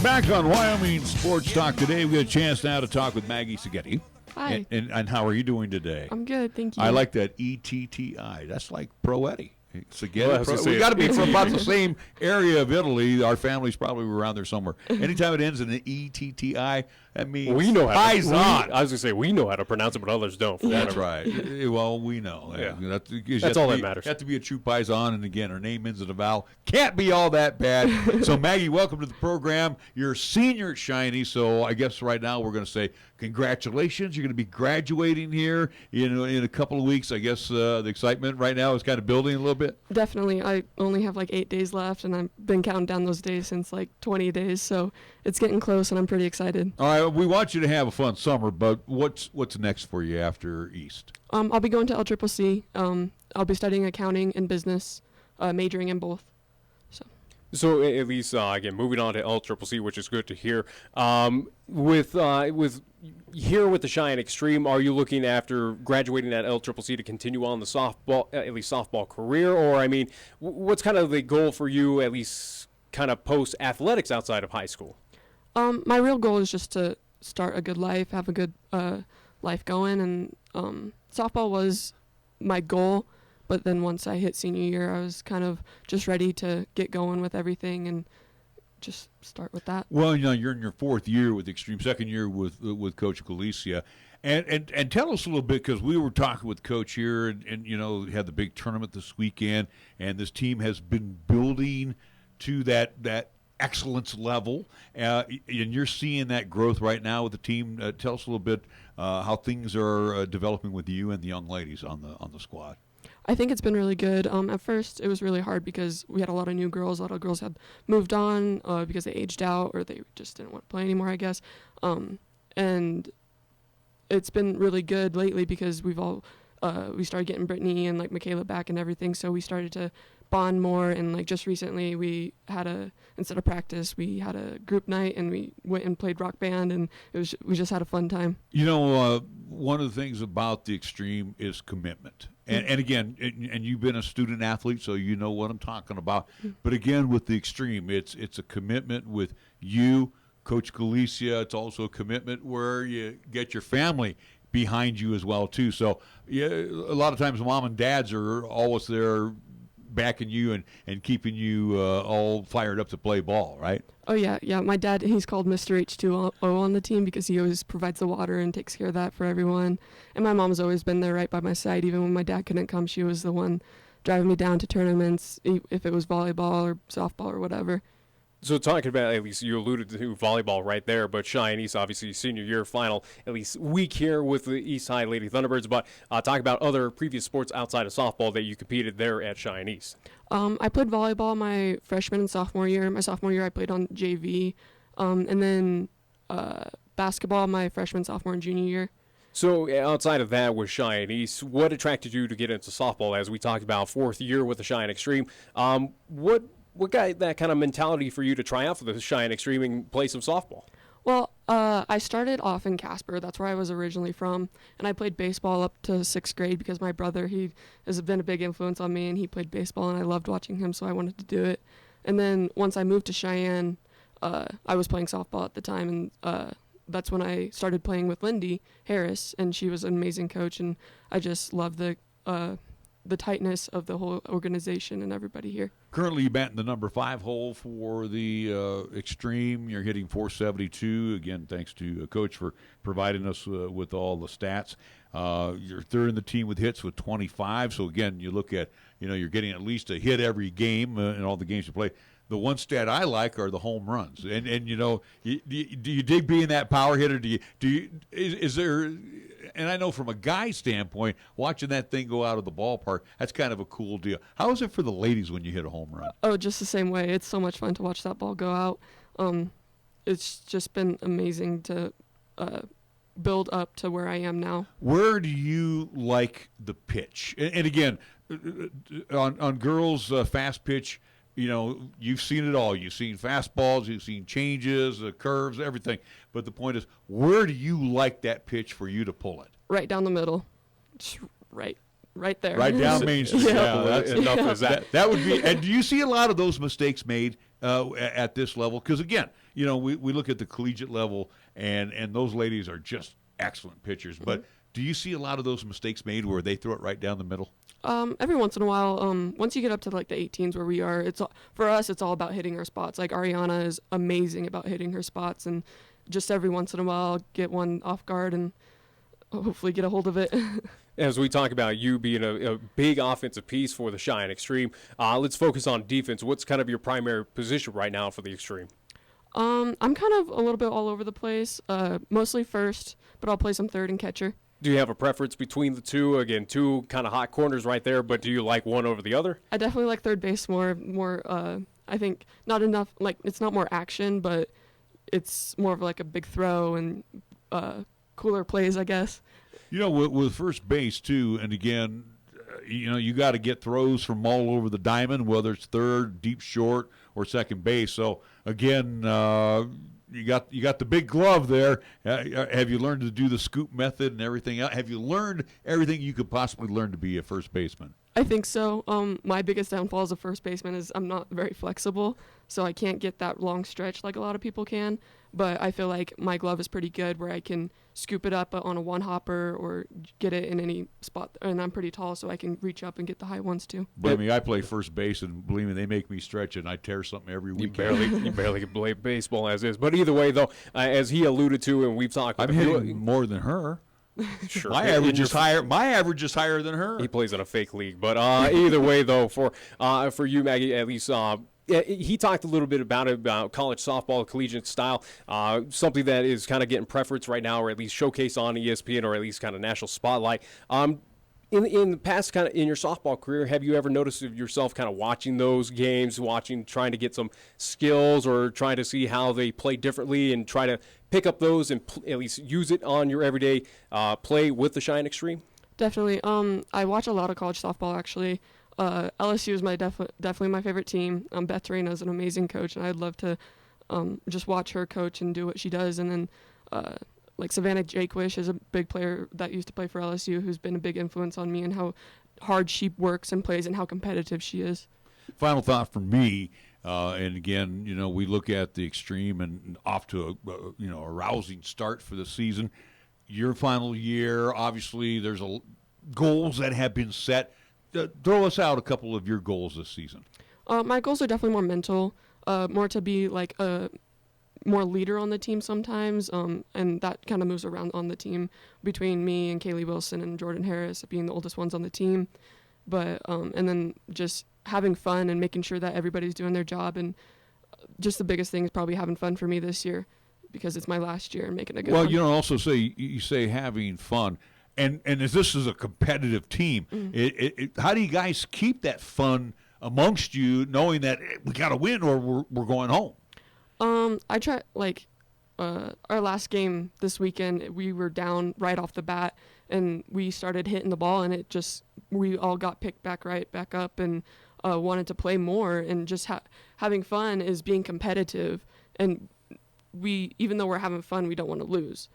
S2: Back on Wyoming Sports Talk Today, we get a chance now to talk with Maggie Seghetti.
S9: Hi.
S2: And how are you doing today?
S9: I'm good, thank you.
S2: I like that ETTI. That's like Pro Eddie. Seghetti.
S3: Well,
S2: We got to be from about the same area of Italy. Our families probably were around there somewhere. Anytime it ends in an ETTI, that means
S3: we know how to,
S2: on.
S3: I was going to say, we know how to pronounce it, but others don't.
S2: That's right. Well, we know.
S3: Yeah.
S2: That's
S3: all that matters.
S2: You have to be a true paisan, and again, her name ends in a vowel. Can't be all that bad. So, Maggie, welcome to the program. You're a senior at Cheyenne, so I guess right now we're going to say congratulations. You're going to be graduating here in a couple of weeks. I guess the excitement right now is kind of building a little bit.
S9: Definitely. I only have like 8 days left, and I've been counting down those days since like 20 days, so it's getting close, and I'm pretty excited.
S2: All right, we want you to have a fun summer, but what's next for you after East?
S9: I'll be going to LCCC. I'll be studying accounting and business, majoring in both.
S3: So at least, again, moving on to LCCC, which is good to hear. With here with the Cheyenne Extreme, are you looking after graduating at LCCC to continue on the softball career? Or, I mean, what's kind of the goal for you, at least kind of post-athletics outside of high school?
S9: My real goal is just to start a good life, have a good life going, and softball was my goal. But then once I hit senior year, I was kind of just ready to get going with everything and just start with that.
S2: Well, you're in your fourth year with Extreme, second year with Coach Galicia. And tell us a little bit, because we were talking with Coach here and had the big tournament this weekend, and this team has been building to that excellence level, and you're seeing that growth right now with the team. Tell us a little bit how things are developing with you and the young ladies on the squad.
S9: I think it's been really good. At first, it was really hard because we had a lot of new girls. A lot of girls had moved on because they aged out or they just didn't want to play anymore, I guess. And it's been really good lately because we started getting Brittany and like Michaela back and everything. So we started to bond more, and like just recently we had instead of practice, we had a group night and we went and played rock band, and we just had a fun time.
S2: One of the things about the Extreme is commitment. And again, and you've been a student athlete, so you know what I'm talking about. But again, with the Extreme, it's a commitment with you, Coach Galicia. It's also a commitment where you get your family behind you as well, too. So yeah, a lot of times mom and dads are always there backing you and keeping you all fired up to play ball, right?
S9: Oh, yeah. My dad, he's called Mr. H2O on the team because he always provides the water and takes care of that for everyone. And my mom's always been there right by my side. Even when my dad couldn't come, she was the one driving me down to tournaments, if it was volleyball or softball or whatever.
S3: So talking about, at least you alluded to volleyball right there, but Cheyenne East, obviously senior year final, at least week here with the East High Lady Thunderbirds. But talk about other previous sports outside of softball that you competed there at Cheyenne East.
S9: I played volleyball my freshman and sophomore year. My sophomore year I played on JV, and then basketball my freshman, sophomore, and junior year.
S3: So outside of that with Cheyenne East, what attracted you to get into softball? As we talked about, fourth year with the Cheyenne Extreme, what got that kind of mentality for you to try out for the Cheyenne Extreme in place of softball?
S9: Well, I started off in Casper. That's where I was originally from. And I played baseball up to 6th grade because my brother, he has been a big influence on me, and he played baseball, and I loved watching him, so I wanted to do it. And then once I moved to Cheyenne, I was playing softball at the time, and that's when I started playing with Lindy Harris, and she was an amazing coach, and I just loved the tightness of the whole organization and everybody here.
S2: Currently, you batting the number 5 hole for the Extreme. You're hitting .472. Again, thanks to Coach for providing us with all the stats. You're third in the team with hits with 25. So, again, you look at, you're getting at least a hit every game in all the games you play. the one stat I like are the home runs. And do you dig being that power hitter? Is there? And I know from a guy standpoint, watching that thing go out of the ballpark, that's kind of a cool deal. How is it for the ladies when you hit a home run?
S9: Oh, just the same way. It's so much fun to watch that ball go out. It's just been amazing to build up to where I am now.
S2: Where do you like the pitch? And again, on girls' fast pitch, you've seen it all. You've seen fastballs, you've seen changes, curves, everything. But the point is, where do you like that pitch for you to pull it?
S9: Right down the middle. Just right there.
S2: Right down Main Street.
S3: That's enough as that.
S2: That would be. And do you see a lot of those mistakes made at this level? Because again, we look at the collegiate level, and those ladies are just excellent pitchers. But do you see a lot of those mistakes made where they throw it right down the middle?
S9: Every once in a while. Once you get up to like the 18s where we are, for us it's all about hitting our spots. Like Ariana is amazing about hitting her spots, and just every once in a while I'll get one off guard and hopefully get a hold of it.
S3: As we talk about you being a big offensive piece for the Cheyenne Extreme, let's focus on defense. What's kind of your primary position right now for the Extreme?
S9: I'm kind of a little bit all over the place. Mostly first, but I'll play some third and catcher.
S3: Do you have a preference between the two? Again, two kind of hot corners right there, but do you like one over the other?
S9: I definitely like third base more. I think not enough. Like it's not more action, but it's more of like a big throw and cooler plays, I guess.
S2: With first base too, and again, you got to get throws from all over the diamond, whether it's third, deep short, or second base. So again, you got the big glove there. Have you learned to do the scoop method and everything else? Have you learned everything you could possibly learn to be a first baseman?
S9: I think so. My biggest downfall as a first baseman is I'm not very flexible, so I can't get that long stretch like a lot of people can. But I feel like my glove is pretty good where I can scoop it up on a one-hopper or get it in any spot. And I'm pretty tall, so I can reach up and get the high ones too.
S2: Believe me, I play first base, and believe me, they make me stretch, and I tear something every week.
S3: You barely can play baseball as is. But either way, though, as he alluded to, and we've talked about,
S2: I'm hitting more than her.
S3: Sure.
S2: My average is higher. My average is higher than her.
S3: He plays in a fake league, but either way, though, for you, Maggie, at least. He talked a little bit about college softball, collegiate style, something that is kind of getting preference right now, or at least showcased on ESPN, or at least kind of national spotlight. In the past, kind of in your softball career, have you ever noticed yourself kind of watching those games, trying to get some skills, or trying to see how they play differently, and try to pick up those and at least use it on your everyday play with the Cheyenne Extreme?
S9: Definitely. I watch a lot of college softball actually. LSU is definitely my favorite team. Beth Torino is an amazing coach, and I'd love to just watch her coach and do what she does. And then like Savannah Jakewish is a big player that used to play for LSU, who's been a big influence on me and how hard she works and plays and how competitive she is.
S2: Final thought from me, and again, we look at the Extreme and off to a rousing start for the season. Your final year, obviously, there's goals that have been set. Throw us out a couple of your goals this season.
S9: My goals are definitely more mental, more to be like a more leader on the team sometimes, and that kind of moves around on the team between me and Kaylee Wilson and Jordan Harris being the oldest ones on the team. But and then just having fun and making sure that everybody's doing their job, and just the biggest thing is probably having fun for me this year because it's my last year and making a good one.
S2: Well, also you say having fun. And as this is a competitive team, how do you guys keep that fun amongst you, knowing that we got to win or we're going home?
S9: I try our last game this weekend. We were down right off the bat, and we started hitting the ball, and we all got picked back up, and wanted to play more. And just having fun is being competitive, and even though we're having fun, we don't want to lose,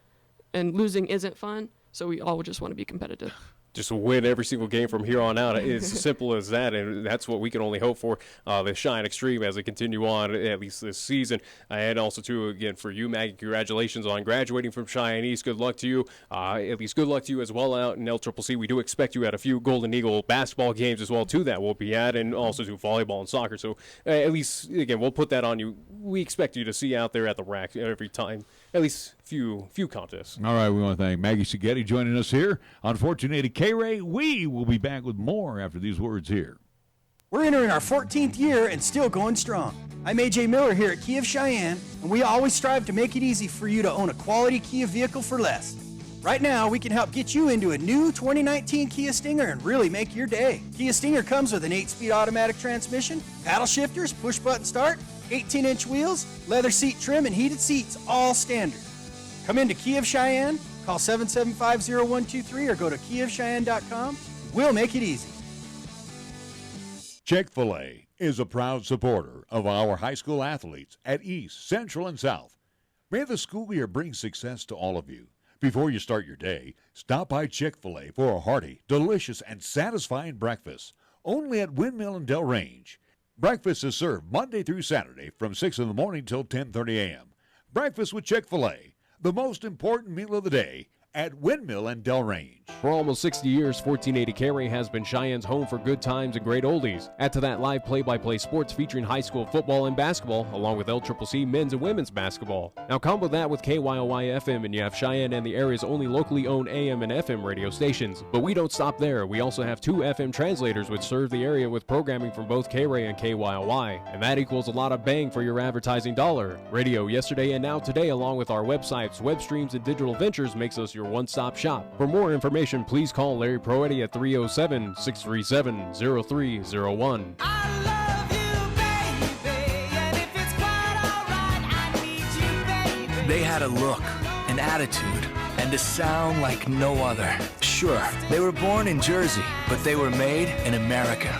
S9: and losing isn't fun. So we all just want to be competitive.
S3: Just win every single game from here on out. It's as simple as that, and that's what we can only hope for the Cheyenne Extreme as they continue on, at least this season. And also, too, again, for you, Maggie, congratulations on graduating from Cheyenne East. Good luck to you. At least good luck to you as well out in LCCC. We do expect you at a few Golden Eagle basketball games as well, too, that we'll be at, and also to volleyball and soccer. So at least, again, we'll put that on you. We expect you to see out there at the rack every time, at least few contests.
S2: All right, we want to thank Maggie Seghetti joining us here on 1480 KRAE. We will be back with more after these words here.
S13: We're entering our 14th year and still going strong. I'm AJ Miller here at Kia of Cheyenne, and we always strive to make it easy for you to own a quality Kia vehicle for less. Right now, we can help get you into a new 2019 Kia Stinger and really make your day. Kia Stinger comes with an 8-speed automatic transmission, paddle shifters, push-button start, 18-inch wheels, leather seat trim, and heated seats, all standard. Come into Kia of Cheyenne, call 775-0123 or go to kiaofcheyenne.com. We'll make it easy.
S2: Chick-fil-A is a proud supporter of our high school athletes at East, Central, and South. May the school year bring success to all of you. Before you start your day, stop by Chick-fil-A for a hearty, delicious, and satisfying breakfast. Only at Windmill and Del Range. Breakfast is served Monday through Saturday from 6 in the morning till 10:30 a.m. Breakfast with Chick-fil-A, the most important meal of the day, at Windmill and Del Range.
S3: For almost 60 years, 1480 KRAE has been Cheyenne's home for good times and great oldies. Add to that live play-by-play sports featuring high school football and basketball, along with LCCC men's and women's basketball. Now combo that with KYOY-FM and you have Cheyenne and the area's only locally owned AM and FM radio stations. But we don't stop there. We also have 2 FM translators which serve the area with programming from both KRAE and KYOY. And that equals a lot of bang for your advertising dollar. Radio yesterday and now today, along with our websites, web streams, and digital ventures makes us your one-stop shop. For more information, please call Larry Proetti at 307-637-0301.
S17: They had a look, an attitude, and a sound like no other. Sure, they were born in Jersey, but they were made in America.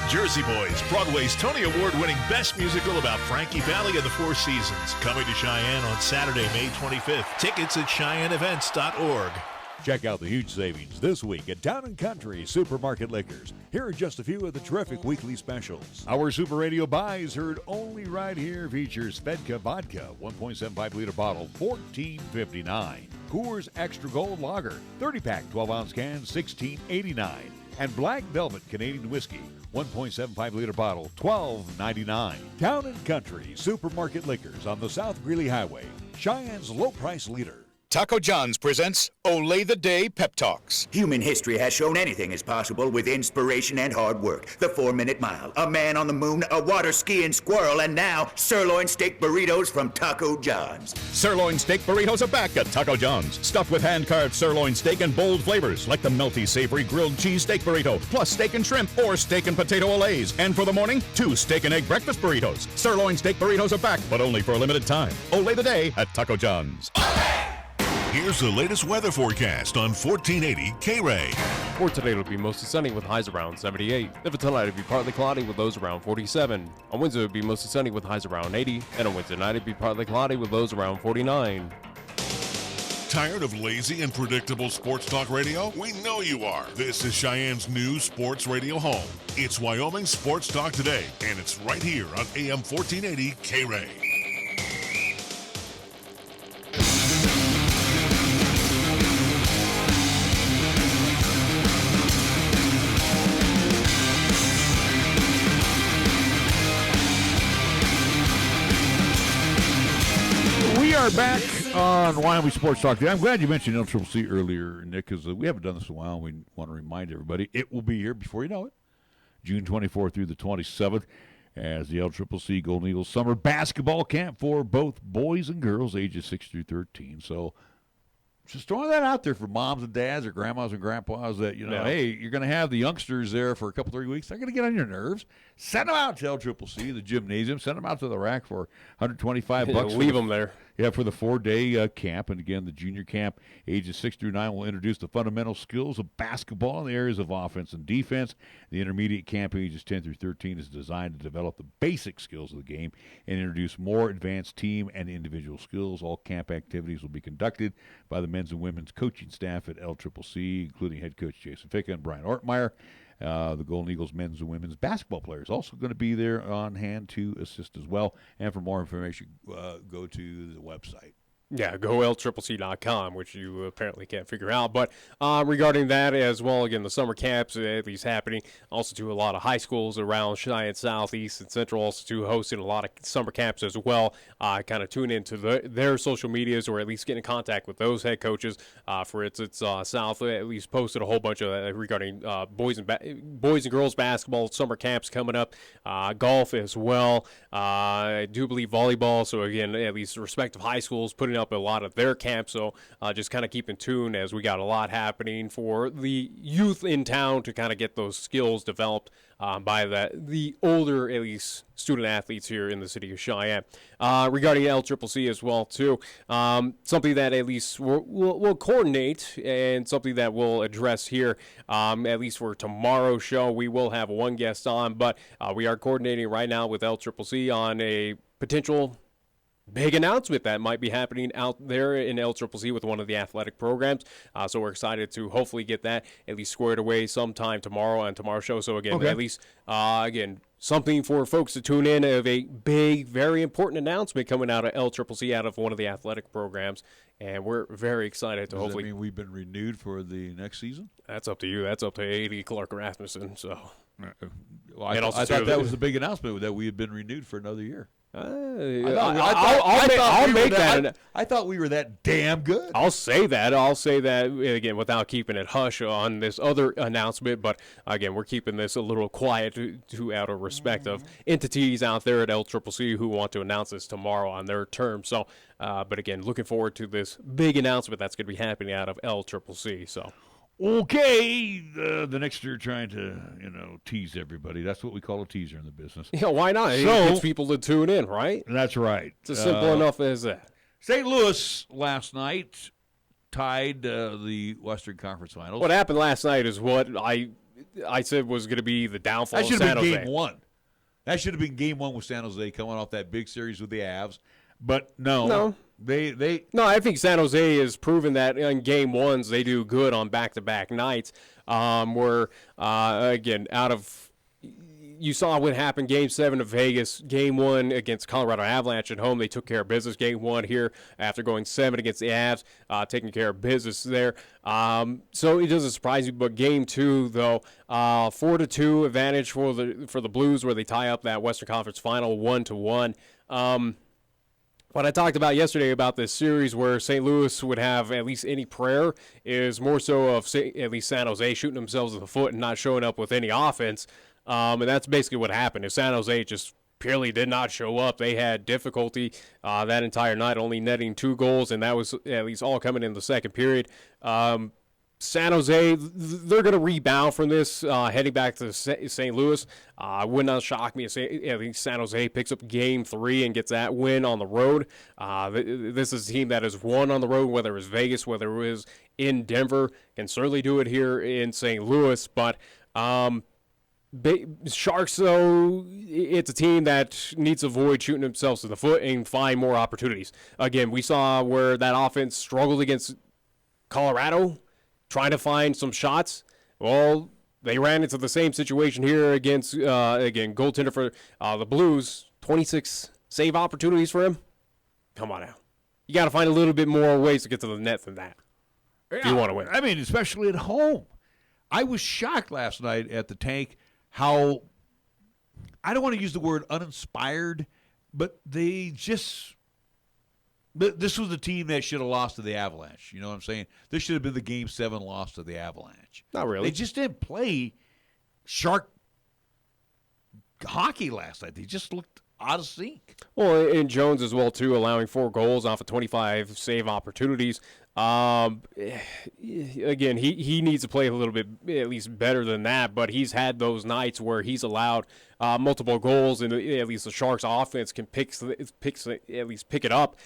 S18: Jersey Boys, Broadway's Tony Award-winning Best Musical about Frankie Valli of the Four Seasons. Coming to Cheyenne on Saturday, May 25th. Tickets at CheyenneEvents.org.
S2: Check out the huge savings this week at Town & Country Supermarket Liquors. Here are just a few of the terrific weekly specials. Our Super Radio buys heard only right here features Svedka Vodka, 1.75-liter bottle, $14.59. Coors Extra Gold Lager, 30-pack, 12-ounce can, $16.89. And Black Velvet Canadian Whiskey, 1.75-liter bottle, $12.99. Town & Country Supermarket Liquors on the South Greeley Highway, Cheyenne's low-price leader.
S19: Taco John's presents Olay the Day Pep Talks.
S6: Human history has shown anything is possible with inspiration and hard work. The 4-minute mile, a man on the moon, a water skiing squirrel, and now sirloin steak burritos from Taco John's.
S5: Sirloin steak burritos are back at Taco John's. Stuffed with hand-carved sirloin steak and bold flavors like the melty, savory grilled cheese steak burrito, plus steak and shrimp or steak and potato olays. And for the morning, 2 steak and egg breakfast burritos. Sirloin steak burritos are back, but only for a limited time. Olay the day at Taco John's.
S1: Here's the latest weather forecast on 1480 KRAE.
S3: For today, it'll be mostly sunny with highs around 78. Then for tonight, it'll be partly cloudy with lows around 47. On Wednesday, it'll be mostly sunny with highs around 80. And on Wednesday night, it'll be partly cloudy with lows around 49.
S1: Tired of lazy and predictable sports talk radio? We know you are. This is Cheyenne's new sports radio home. It's Wyoming Sports Talk Today, and it's right here on AM 1480 KRAE.
S2: We are back on Wyoming Sports Talk Today. I'm glad you mentioned LCCC earlier, Nick, because we haven't done this in a while. We want to remind everybody it will be here before you know it, June 24th through the 27th, as the LCCC Golden Eagles Summer Basketball Camp for both boys and girls ages 6 through 13. So just throwing that out there for moms and dads or grandmas and grandpas that, hey, you're going to have the youngsters there for a couple, 3 weeks. They're going to get on your nerves. Send them out to LCCC, the gymnasium. Send them out to the rack for $125.
S3: Leave them there.
S2: Yeah, for the 4-day camp. And again, the junior camp, ages 6 through 9, will introduce the fundamental skills of basketball in the areas of offense and defense. The intermediate camp, ages 10 through 13, is designed to develop the basic skills of the game and introduce more advanced team and individual skills. All camp activities will be conducted by the men's and women's coaching staff at LCCC, including head coach Jason Ficka and Brian Ortmeyer. The Golden Eagles men's and women's basketball players also going to be there on hand to assist as well. And for more information, go to the website.
S3: Yeah, go LCCC.com, which you apparently can't figure out. But regarding that as well, again, the summer camps at least happening. Also, to a lot of high schools around Cheyenne, Southeast, and Central, also to hosting a lot of summer camps as well. Kind of tune into their social medias, or at least get in contact with those head coaches. For instance, South at least posted a whole bunch of regarding boys and girls basketball summer camps coming up, golf as well. I do believe volleyball. So again, at least respective high schools putting up a lot of their camps, so just kind of keep in tune as we got a lot happening for the youth in town to kind of get those skills developed by the older, at least, student athletes here in the city of Cheyenne. Regarding LCCC as well, too, something that at least we'll coordinate and something that we'll address here, at least for tomorrow's show. We will have one guest on, but we are coordinating right now with LCCC on a potential big announcement that might be happening out there in LCCC with one of the athletic programs. So we're excited to hopefully get that at least squared away sometime tomorrow on tomorrow's show. So again, at least, something for folks to tune in of a big, very important announcement coming out of LCCC out of one of the athletic programs. And we're very excited to hopefully.
S2: Does that mean we've been renewed for the next season?
S3: That's up to you. That's up to A.D. Clark Rasmussen. So.
S2: Well, I thought that was the big announcement, that we had been renewed for another year.
S3: I'll make that.
S2: I thought we were that damn good.
S3: I'll say that again without keeping it hush on this other announcement. But again, we're keeping this a little quiet to out of respect of entities out there at LCCC who want to announce this tomorrow on their terms. So, but again, looking forward to this big announcement that's going to be happening out of LCCC. So.
S2: Okay, the next year trying to, tease everybody. That's what we call a teaser in the business.
S3: Yeah, why not? It gets people to tune in, right?
S2: That's right.
S3: It's as simple enough as that.
S2: St. Louis last night tied the Western Conference Finals.
S3: What happened last night is what I said was going to be the downfall of San Jose.
S2: That should have been game one. That should have been game one with San Jose coming off that big series with the Avs. But no. No, I think San Jose has proven that in game ones they do good on back-to-back nights.
S3: Again, you saw what happened Game 7 of Vegas. Game 1 against Colorado Avalanche at home, they took care of business. Game 1 here after going 7 against the Avs, taking care of business there. So it doesn't surprise me. But Game 2, though, 4-2 advantage for the Blues, where they tie up that Western Conference Final 1-1. What I talked about yesterday about this series where St. Louis would have at least any prayer is more so of at least San Jose shooting themselves in the foot and not showing up with any offense. And that's basically what happened. If San Jose just purely did not show up, they had difficulty that entire night, only netting 2 goals, and that was at least all coming in the second period. San Jose, they're going to rebound from this heading back to St. Louis. Would not shock me if San Jose picks up Game 3 and gets that win on the road. This is a team that has won on the road, whether it was Vegas, whether it was in Denver, can certainly do it here in St. Louis. But Sharks, though, it's a team that needs to avoid shooting themselves in the foot and find more opportunities. Again, we saw where that offense struggled against Colorado, trying to find some shots. Well, they ran into the same situation here against, again, goaltender for the Blues. 26 save opportunities for him. Come on now. You got to find a little bit more ways to get to the net than that if you want to win.
S2: I mean, especially at home. I was shocked last night at the Tank how, I don't want to use the word uninspired, but they just... This was the team that should have lost to the Avalanche. You know what I'm saying? This should have been the Game 7 loss to the Avalanche.
S3: Not really.
S2: They just didn't play Shark hockey last night. They just looked out of sync.
S3: Well, and Jones as well, too, allowing 4 goals off of 25 save opportunities. Again, he needs to play a little bit at least better than that, but he's had those nights where he's allowed multiple goals, and at least the Sharks' offense can pick it up.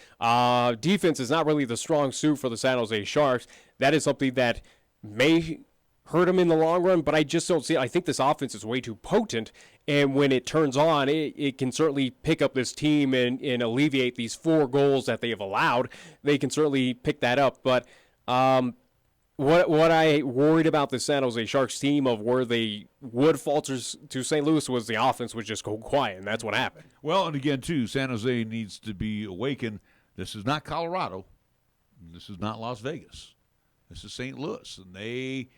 S3: Defense is not really the strong suit for the San Jose Sharks. That is something that may hurt him in the long run, but I just don't see it. I think this offense is way too potent, and when it turns on, it can certainly pick up this team and alleviate these 4 goals that they have allowed. They can certainly pick that up, but what I worried about the San Jose Sharks team of where they would falter to St. Louis was the offense would just go quiet, and that's what happened.
S2: Well, and again, too, San Jose needs to be awakened This is not Colorado. This is not Las Vegas. This is St. Louis, and they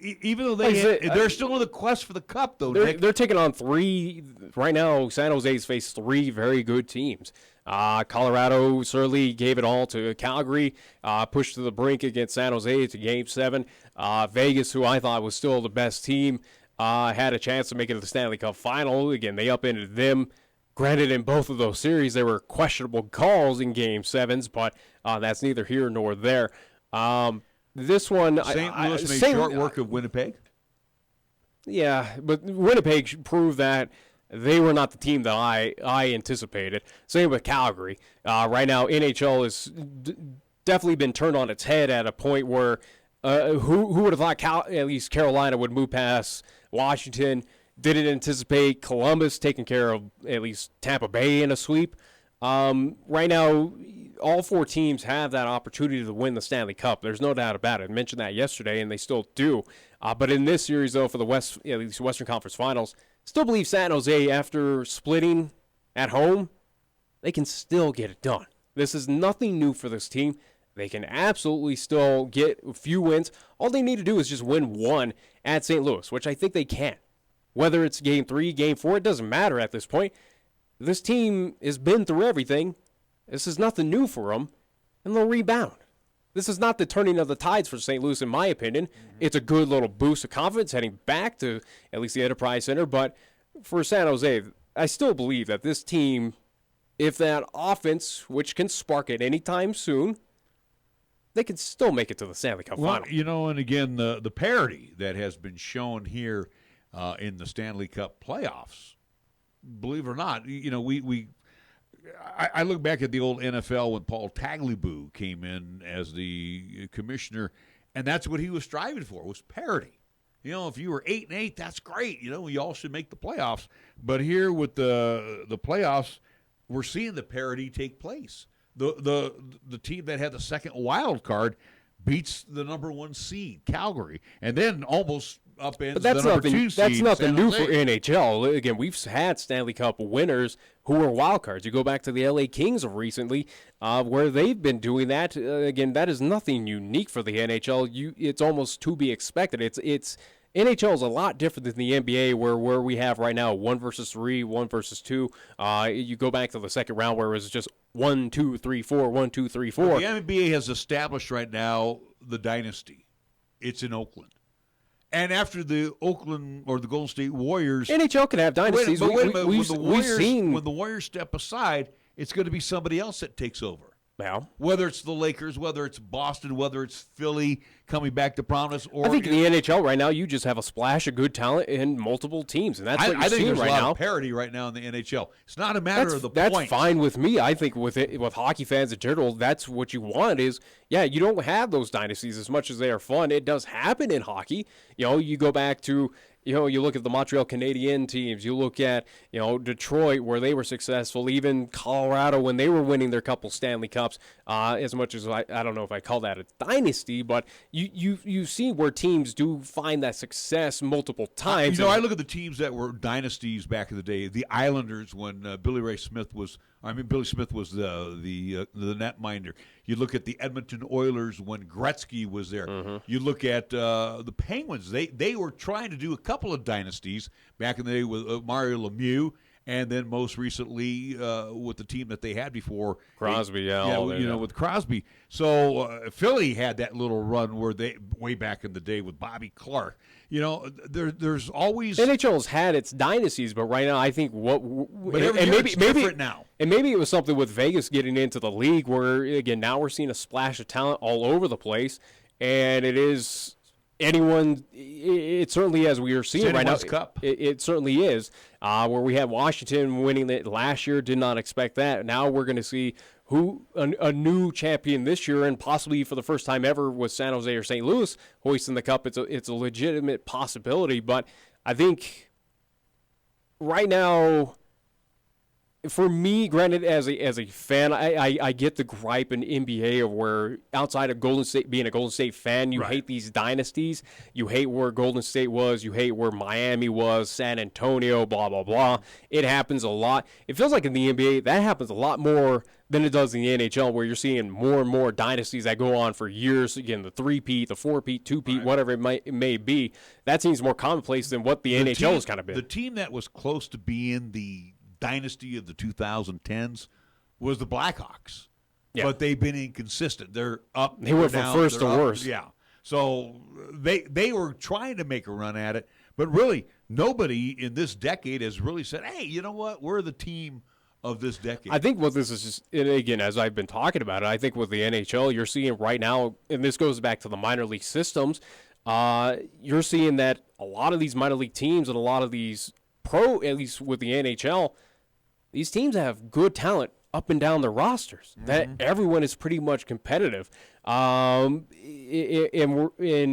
S2: even though they're still in the quest for the cup, though.
S3: They're taking on three right now. San Jose's faced three very good teams. Colorado certainly gave it all to Calgary, pushed to the brink against San Jose to Game 7. Vegas, who I thought was still the best team, had a chance to make it to the Stanley Cup final. Again, they upended them. Granted, in both of those series, there were questionable calls in Game 7s, but that's neither here nor there. This one,
S2: St. Louis made short work of Winnipeg.
S3: Yeah, but Winnipeg proved that they were not the team that I anticipated. Same with Calgary. Right now, NHL has definitely been turned on its head at a point where who would have thought at least Carolina would move past Washington? Didn't anticipate Columbus taking care of at least Tampa Bay in a sweep. Right now, all four teams have that opportunity to win the Stanley Cup. There's no doubt about it. I mentioned that yesterday, and they still do. But in this series, though, for the at least Western Conference Finals, still believe San Jose, after splitting at home, they can still get it done. This is nothing new for this team. They can absolutely still get a few wins. All they need to do is just win one at St. Louis, which I think they can. Whether it's Game 3, Game 4, it doesn't matter at this point. This team has been through everything. This is nothing new for them, and they'll rebound. This is not the turning of the tides for St. Louis, in my opinion. It's a good little boost of confidence heading back to at least the Enterprise Center. But for San Jose, I still believe that this team, if that offense, which can spark at any time soon, they can still make it to the Stanley Cup final.
S2: You know, and again, the parity that has been shown here in the Stanley Cup playoffs, believe it or not, you know, I look back at the old NFL when Paul Tagliabue came in as the commissioner, and that's what he was striving for, was parity. You know, if you were 8-8, that's great. You know, you all should make the playoffs. But here with the playoffs, we're seeing the parity take place. The team that had the second wild card beats the number 1 seed, Calgary, and then almost upends the number 2 seed.
S3: That's nothing new for NHL. Again, we've had Stanley Cup winners who were wild cards. You go back to the LA Kings of recently, where they've been doing that. Again, that is nothing unique for the NHL. It's almost to be expected. It's NHL is a lot different than the NBA, where we have right now 1 versus 3, 1 versus 2. You go back to the second round where it was just 1, 2, 3, 4, 1, 2, 3, 4.
S2: The NBA has established right now the dynasty. It's in Oakland. And after the Oakland or the Golden State Warriors,
S3: NHL can have dynasties.
S2: Wait a minute. When the Warriors step aside, it's going to be somebody else that takes over.
S3: Now,
S2: whether it's the Lakers, whether it's Boston, whether it's Philly coming back to prominence, or
S3: I think in the NHL right now, you just have a splash of good talent in multiple teams, and that's what you're seeing right now. I think
S2: there's a lot of parity right now in the NHL. It's not a matter of the
S3: points.
S2: That's
S3: fine with me. I think with hockey fans in general, that's what you want is, yeah, you don't have those dynasties as much as they are fun. It does happen in hockey. You know, you go back to, you know, you look at the Montreal Canadiens teams. You look at, you know, Detroit, where they were successful. Even Colorado, when they were winning their couple Stanley Cups. As much as I don't know if I call that a dynasty, but you see where teams do find that success multiple times.
S2: You know, I look at the teams that were dynasties back in the day. The Islanders, when Billy Smith was the netminder. You look at the Edmonton Oilers when Gretzky was there. Mm-hmm. You look at the Penguins. They were trying to do a couple of dynasties back in the day with Mario Lemieux, and then most recently with the team that they had before.
S3: Crosby,
S2: with Crosby. So Philly had that little run where they way back in the day with Bobby Clark. You know, there's always
S3: NHL's had its dynasties, but right now I think
S2: it's different now.
S3: And maybe it was something with Vegas getting into the league where again now we're seeing a splash of talent all over the place, and it is anyone. It certainly, as we are seeing right now, it certainly is. Where we had Washington winning it last year, did not expect that. Now we're going to see a new champion this year, and possibly for the first time ever with San Jose or St. Louis hoisting the cup. It's a legitimate possibility, but I think right now, for me, granted, as a fan, I get the gripe in NBA of where outside of Golden State, being a Golden State fan, you hate these dynasties. You hate where Golden State was. You hate where Miami was, San Antonio, blah, blah, blah. It happens a lot. It feels like in the NBA, that happens a lot more than it does in the NHL, where you're seeing more and more dynasties that go on for years. Again, the 3-peat, the 4-peat, 2-peat, whatever it may be. That seems more commonplace than what the NHL has kind of been.
S2: The team that was close to being the dynasty of the 2010s was the Blackhawks.
S3: Yeah.
S2: But they've been inconsistent. They're up.
S3: They went from first to worst.
S2: Yeah. So they were trying to make a run at it, but really nobody in this decade has really said, hey, you know what? We're the team of this decade.
S3: I think what this is just, and again, as I've been talking about it, I think with the NHL, you're seeing right now, and this goes back to the minor league systems, you're seeing that a lot of these minor league teams and a lot of these at least with the NHL, these teams have good talent up and down their rosters. That everyone is pretty much competitive. And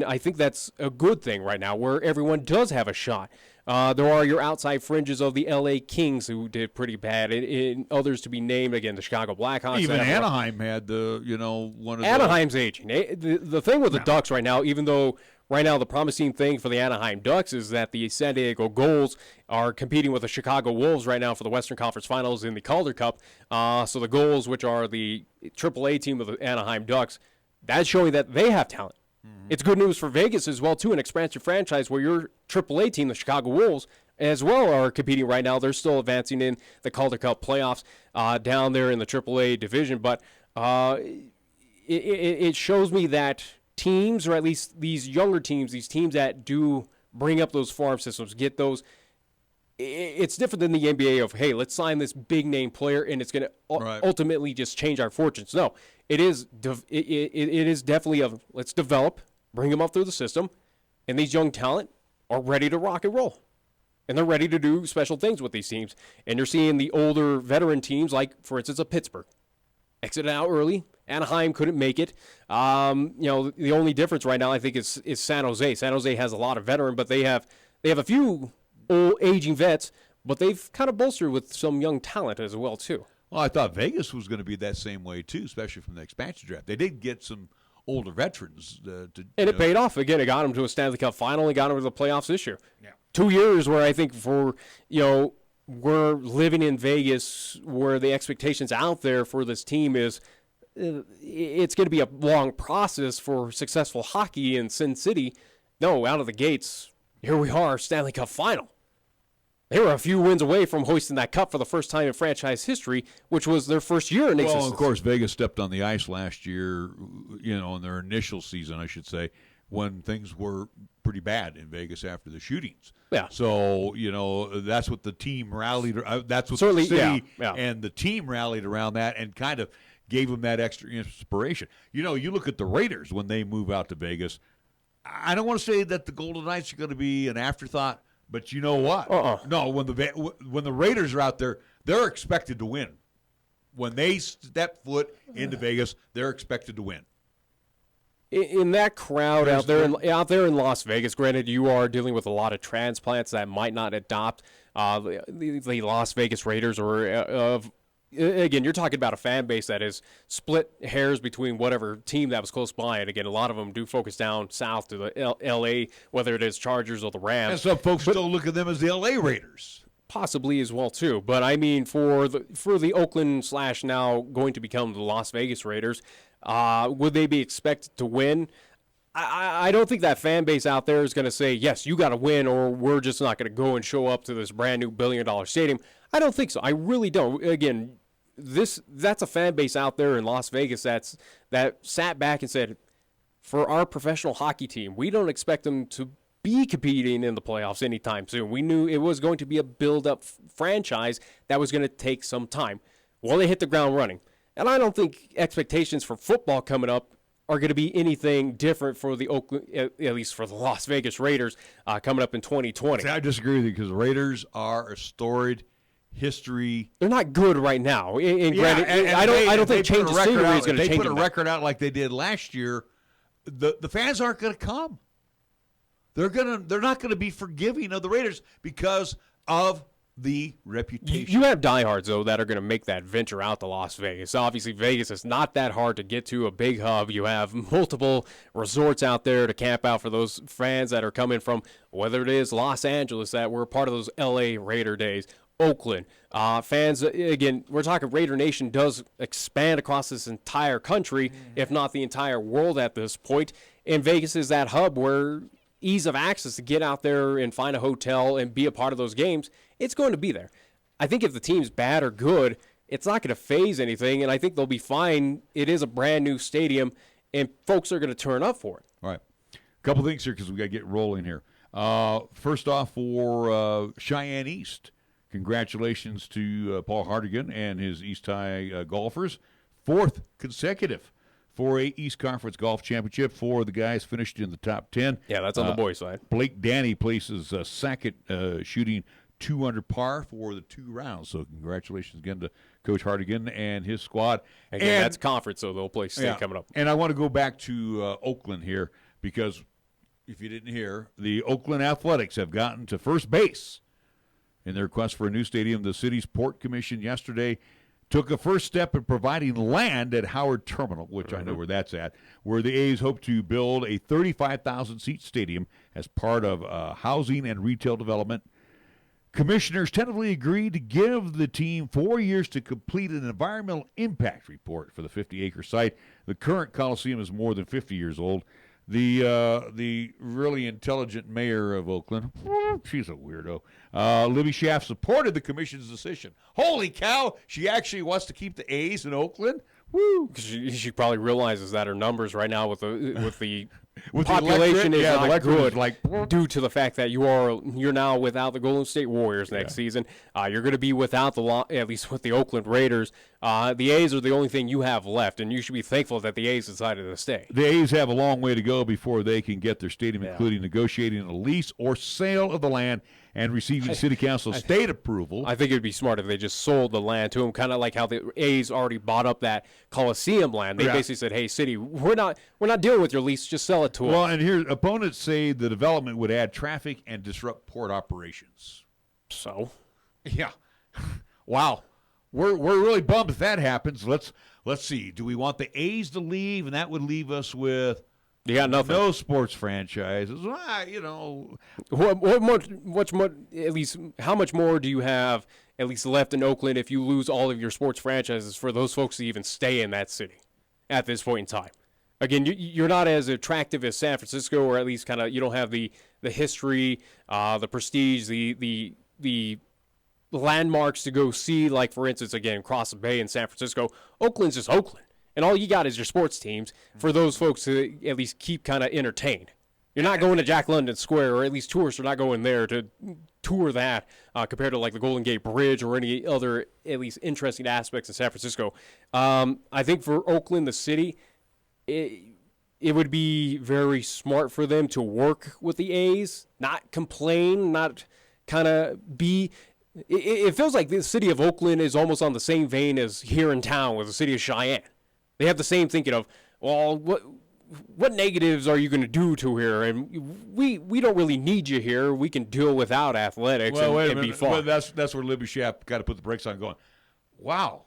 S3: I think that's a good thing right now, where everyone does have a shot. There are your outside fringes of the LA Kings who did pretty bad, and others to be named, again, the Chicago Blackhawks.
S2: Even Anaheim had one of
S3: Anaheim's aging. The thing with the Ducks right now, even though right now the promising thing for the Anaheim Ducks is that the San Diego Gulls are competing with the Chicago Wolves right now for the Western Conference Finals in the Calder Cup. So the Gulls, which are the AAA team of the Anaheim Ducks, that's showing that they have talent. It's good news for Vegas as well, too, an expansive franchise where your AAA team, the Chicago Wolves, as well are competing right now. They're still advancing in the Calder Cup playoffs down there in the AAA division. But it shows me that teams, or at least these younger teams, these teams that do bring up those farm systems, get those, it's different than the NBA of, hey, let's sign this big-name player and it's going to ultimately just change our fortunes. No, it is definitely of, let's develop, bring them up through the system, and these young talent are ready to rock and roll. And they're ready to do special things with these teams. And you're seeing the older veteran teams, like, for instance, a Pittsburgh, exited out early. Anaheim couldn't make it. The only difference right now, I think, is San Jose. San Jose has a lot of veteran, but they have a few old aging vets, but they've kind of bolstered with some young talent as well, too.
S2: Well, I thought Vegas was going to be that same way, too, especially from the expansion draft. They did get some older veterans.
S3: It paid off. Again, it got them to a Stanley Cup final and got them to the playoffs this year. Yeah. 2 years where I think we're living in Vegas where the expectations out there for this team is it's going to be a long process for successful hockey in Sin City. No, out of the gates, here we are, Stanley Cup final. They were a few wins away from hoisting that cup for the first time in franchise history, which was their first year in existence.
S2: Well, of course, Vegas stepped on the ice last year, in their initial season, I should say, when things were pretty bad in Vegas after the shootings.
S3: Yeah.
S2: So, that's what the team rallied. That's what the city and the team rallied around that and kind of gave them that extra inspiration. You look at the Raiders when they move out to Vegas. I don't want to say that the Golden Knights are going to be an afterthought, but you know what? No, when the Raiders are out there, they're expected to win. When they step foot into Vegas, they're expected to win.
S3: In that crowd out there in Las Vegas, granted, you are dealing with a lot of transplants that might not adopt the Las Vegas Raiders, or again, you're talking about a fan base that is split hairs between whatever team that was close by, and again, a lot of them do focus down south to the L.A., whether it is Chargers or the Rams.
S2: And some folks still look at them as the L.A. Raiders.
S3: Possibly as well, too. But, I mean, for the Oakland / now going to become the Las Vegas Raiders, would they be expected to win? I don't think that fan base out there is going to say, yes, you got to win, or we're just not going to go and show up to this brand-new billion-dollar stadium. I don't think so. I really don't. Again, that's a fan base out there in Las Vegas that sat back and said, for our professional hockey team, we don't expect them to be competing in the playoffs anytime soon. We knew it was going to be a build-up franchise that was going to take some time. Well, they hit the ground running. And I don't think expectations for football coming up are going to be anything different for the Oakland, at least for the Las Vegas Raiders coming up in 2020.
S2: See, I disagree with you because the Raiders are a storied history.
S3: They're not good right now. I don't think change of scenery is going to change.
S2: They put a record out like they did last year. The fans aren't going to come. They're not going to be forgiving of the Raiders because of the reputation.
S3: You have diehards, though, that are going to make that venture out to Las Vegas. Obviously, Vegas is not that hard to get to, a big hub. You have multiple resorts out there to camp out for those fans that are coming from, whether it is Los Angeles, that were part of those L.A. Raider days, Oakland. Fans, again, we're talking Raider Nation does expand across this entire country, if not the entire world at this point. And Vegas is that hub where ease of access to get out there and find a hotel and be a part of those games, it's going to be there. I think if the team's bad or good, it's not going to phase anything, and I think they'll be fine. It is a brand-new stadium, and folks are going to turn up for it.
S2: All right. A couple things here because we got to get rolling here. First off, for Cheyenne East, congratulations to Paul Hartigan and his East High golfers. 4th consecutive 4A East Conference Golf Championship. 4 of the guys finished in the top 10.
S3: Yeah, that's on the boys' side.
S2: Blake Danny places second, shooting 2 under par for the 2 rounds. So congratulations again to Coach Hartigan and his squad.
S3: Again, that's conference, so they'll play state coming up.
S2: And I want to go back to Oakland here because if you didn't hear, the Oakland Athletics have gotten to first base in their request for a new stadium. The city's Port Commission yesterday took a first step in providing land at Howard Terminal, which I know where that's at, where the A's hope to build a 35,000-seat stadium as part of housing and retail development. Commissioners tentatively agreed to give the team 4 years to complete an environmental impact report for the 50-acre site. The current Coliseum is more than 50 years old. The really intelligent mayor of Oakland, she's a weirdo, Libby Schaff, supported the commission's decision. Holy cow, she actually wants to keep the A's in Oakland? Woo!
S3: She probably realizes that her numbers right now with the
S2: with
S3: population
S2: the
S3: is not good,
S2: like,
S3: due to the fact that you're now without the Golden State Warriors next season. You're going to be without at least with the Oakland Raiders. The A's are the only thing you have left, and you should be thankful that the A's decided to stay.
S2: The A's have a long way to go before they can get their stadium, including negotiating a lease or sale of the land and receiving city council state approval.
S3: I think it would be smart if they just sold the land to them, kind of like how the A's already bought up that Coliseum land. They basically said, "Hey, city, we're not dealing with your lease. Just sell it to us."
S2: Well, and here opponents say the development would add traffic and disrupt port operations.
S3: So,
S2: yeah, wow, we're really bummed if that happens. Let's see. Do we want the A's to leave, and that would leave us with?
S3: You got nothing.
S2: No sports franchises.
S3: What more, at least, how much more do you have at least left in Oakland if you lose all of your sports franchises for those folks to even stay in that city at this point in time? Again, you're not as attractive as San Francisco, or at least kind of you don't have the history, the prestige, the landmarks to go see. Like, for instance, again, Cross the Bay in San Francisco. Oakland's just Oakland. And all you got is your sports teams for those folks to at least keep kind of entertained. You're not going to Jack London Square, or at least tourists are not going there to tour that compared to like the Golden Gate Bridge or any other at least interesting aspects in San Francisco. I think for Oakland, the city, it would be very smart for them to work with the A's, not complain, not kind of be. It feels like the city of Oakland is almost on the same vein as here in town with the city of Cheyenne. They have the same thinking of, well, what negatives are you going to do to here? And we don't really need you here. We can deal without athletics and be fun.
S2: Well, that's where Libby Schaff got to put the brakes on, going, wow,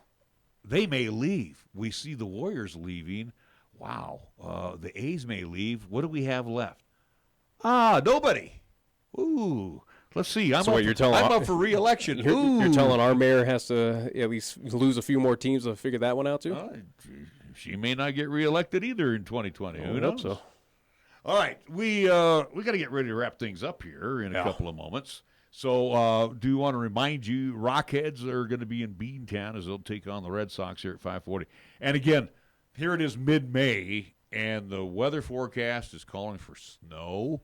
S2: they may leave. We see the Warriors leaving. Wow, the A's may leave. What do we have left? Nobody. Ooh. Let's see. I'm up for re-election.
S3: You're telling our mayor has to at least lose a few more teams to figure that one out, too?
S2: She may not get re-elected either in 2020. Who knows?
S3: So.
S2: All right. We got to get ready to wrap things up here in a couple of moments. So do want to remind you, Rockheads are going to be in Beantown as they'll take on the Red Sox here at 5:40. And again, here it is mid-May, and the weather forecast is calling for snow.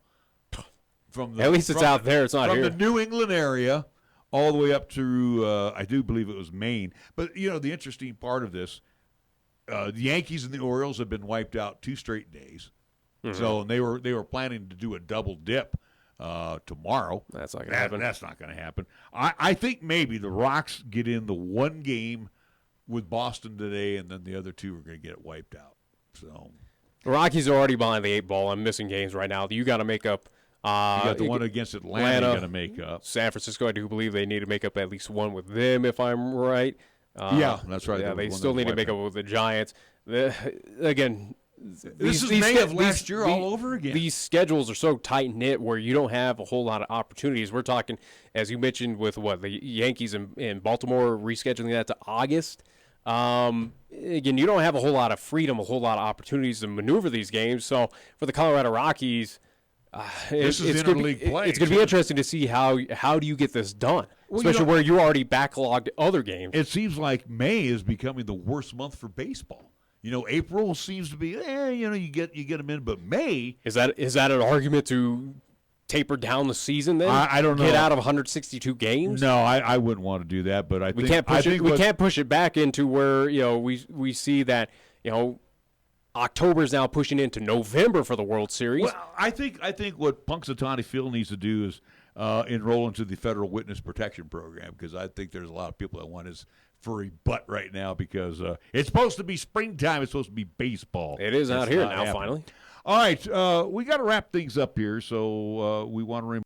S3: At least it's out there. It's not here.
S2: From the New England area all the way up to, I do believe it was Maine. But, the interesting part of this, the Yankees and the Orioles have been wiped out 2 straight days. Mm-hmm. So and they were planning to do a double dip tomorrow.
S3: That's not going to happen.
S2: That's not going to happen. I think maybe the Rocks get in the one game with Boston today, and then the other 2 are going to get wiped out. So
S3: the Rockies are already behind the 8 ball. I'm missing games right now. You got to make up.
S2: You got the one against Atlanta you got to make up.
S3: San Francisco, I do believe they need to make up at least one with them, if I'm right.
S2: Yeah, that's right.
S3: Yeah, they still need to make up with the Giants. Again,
S2: This is May of last year all over again.
S3: These schedules are so tight-knit where you don't have a whole lot of opportunities. We're talking, as you mentioned, with the Yankees in Baltimore rescheduling that to August. Again, you don't have a whole lot of freedom, a whole lot of opportunities to maneuver these games. So for the Colorado Rockies,
S2: it's going
S3: to be interesting to see how do you get this done, especially where you already backlogged other games.
S2: It seems like May is becoming the worst month for baseball. April seems to be, you get them in, but May
S3: is that an argument to taper down the season? Then
S2: I don't know.
S3: Get out of 162 games.
S2: No, I wouldn't want to do that. But
S3: we can't push it back into where we see that October is now pushing into November for the World Series.
S2: Well, I think what Punxsutawney Phil needs to do is enroll into the Federal Witness Protection Program, because I think there's a lot of people that want his furry butt right now, because it's supposed to be springtime. It's supposed to be baseball.
S3: It is out here now, finally.
S2: All right, we got to wrap things up here, so we want to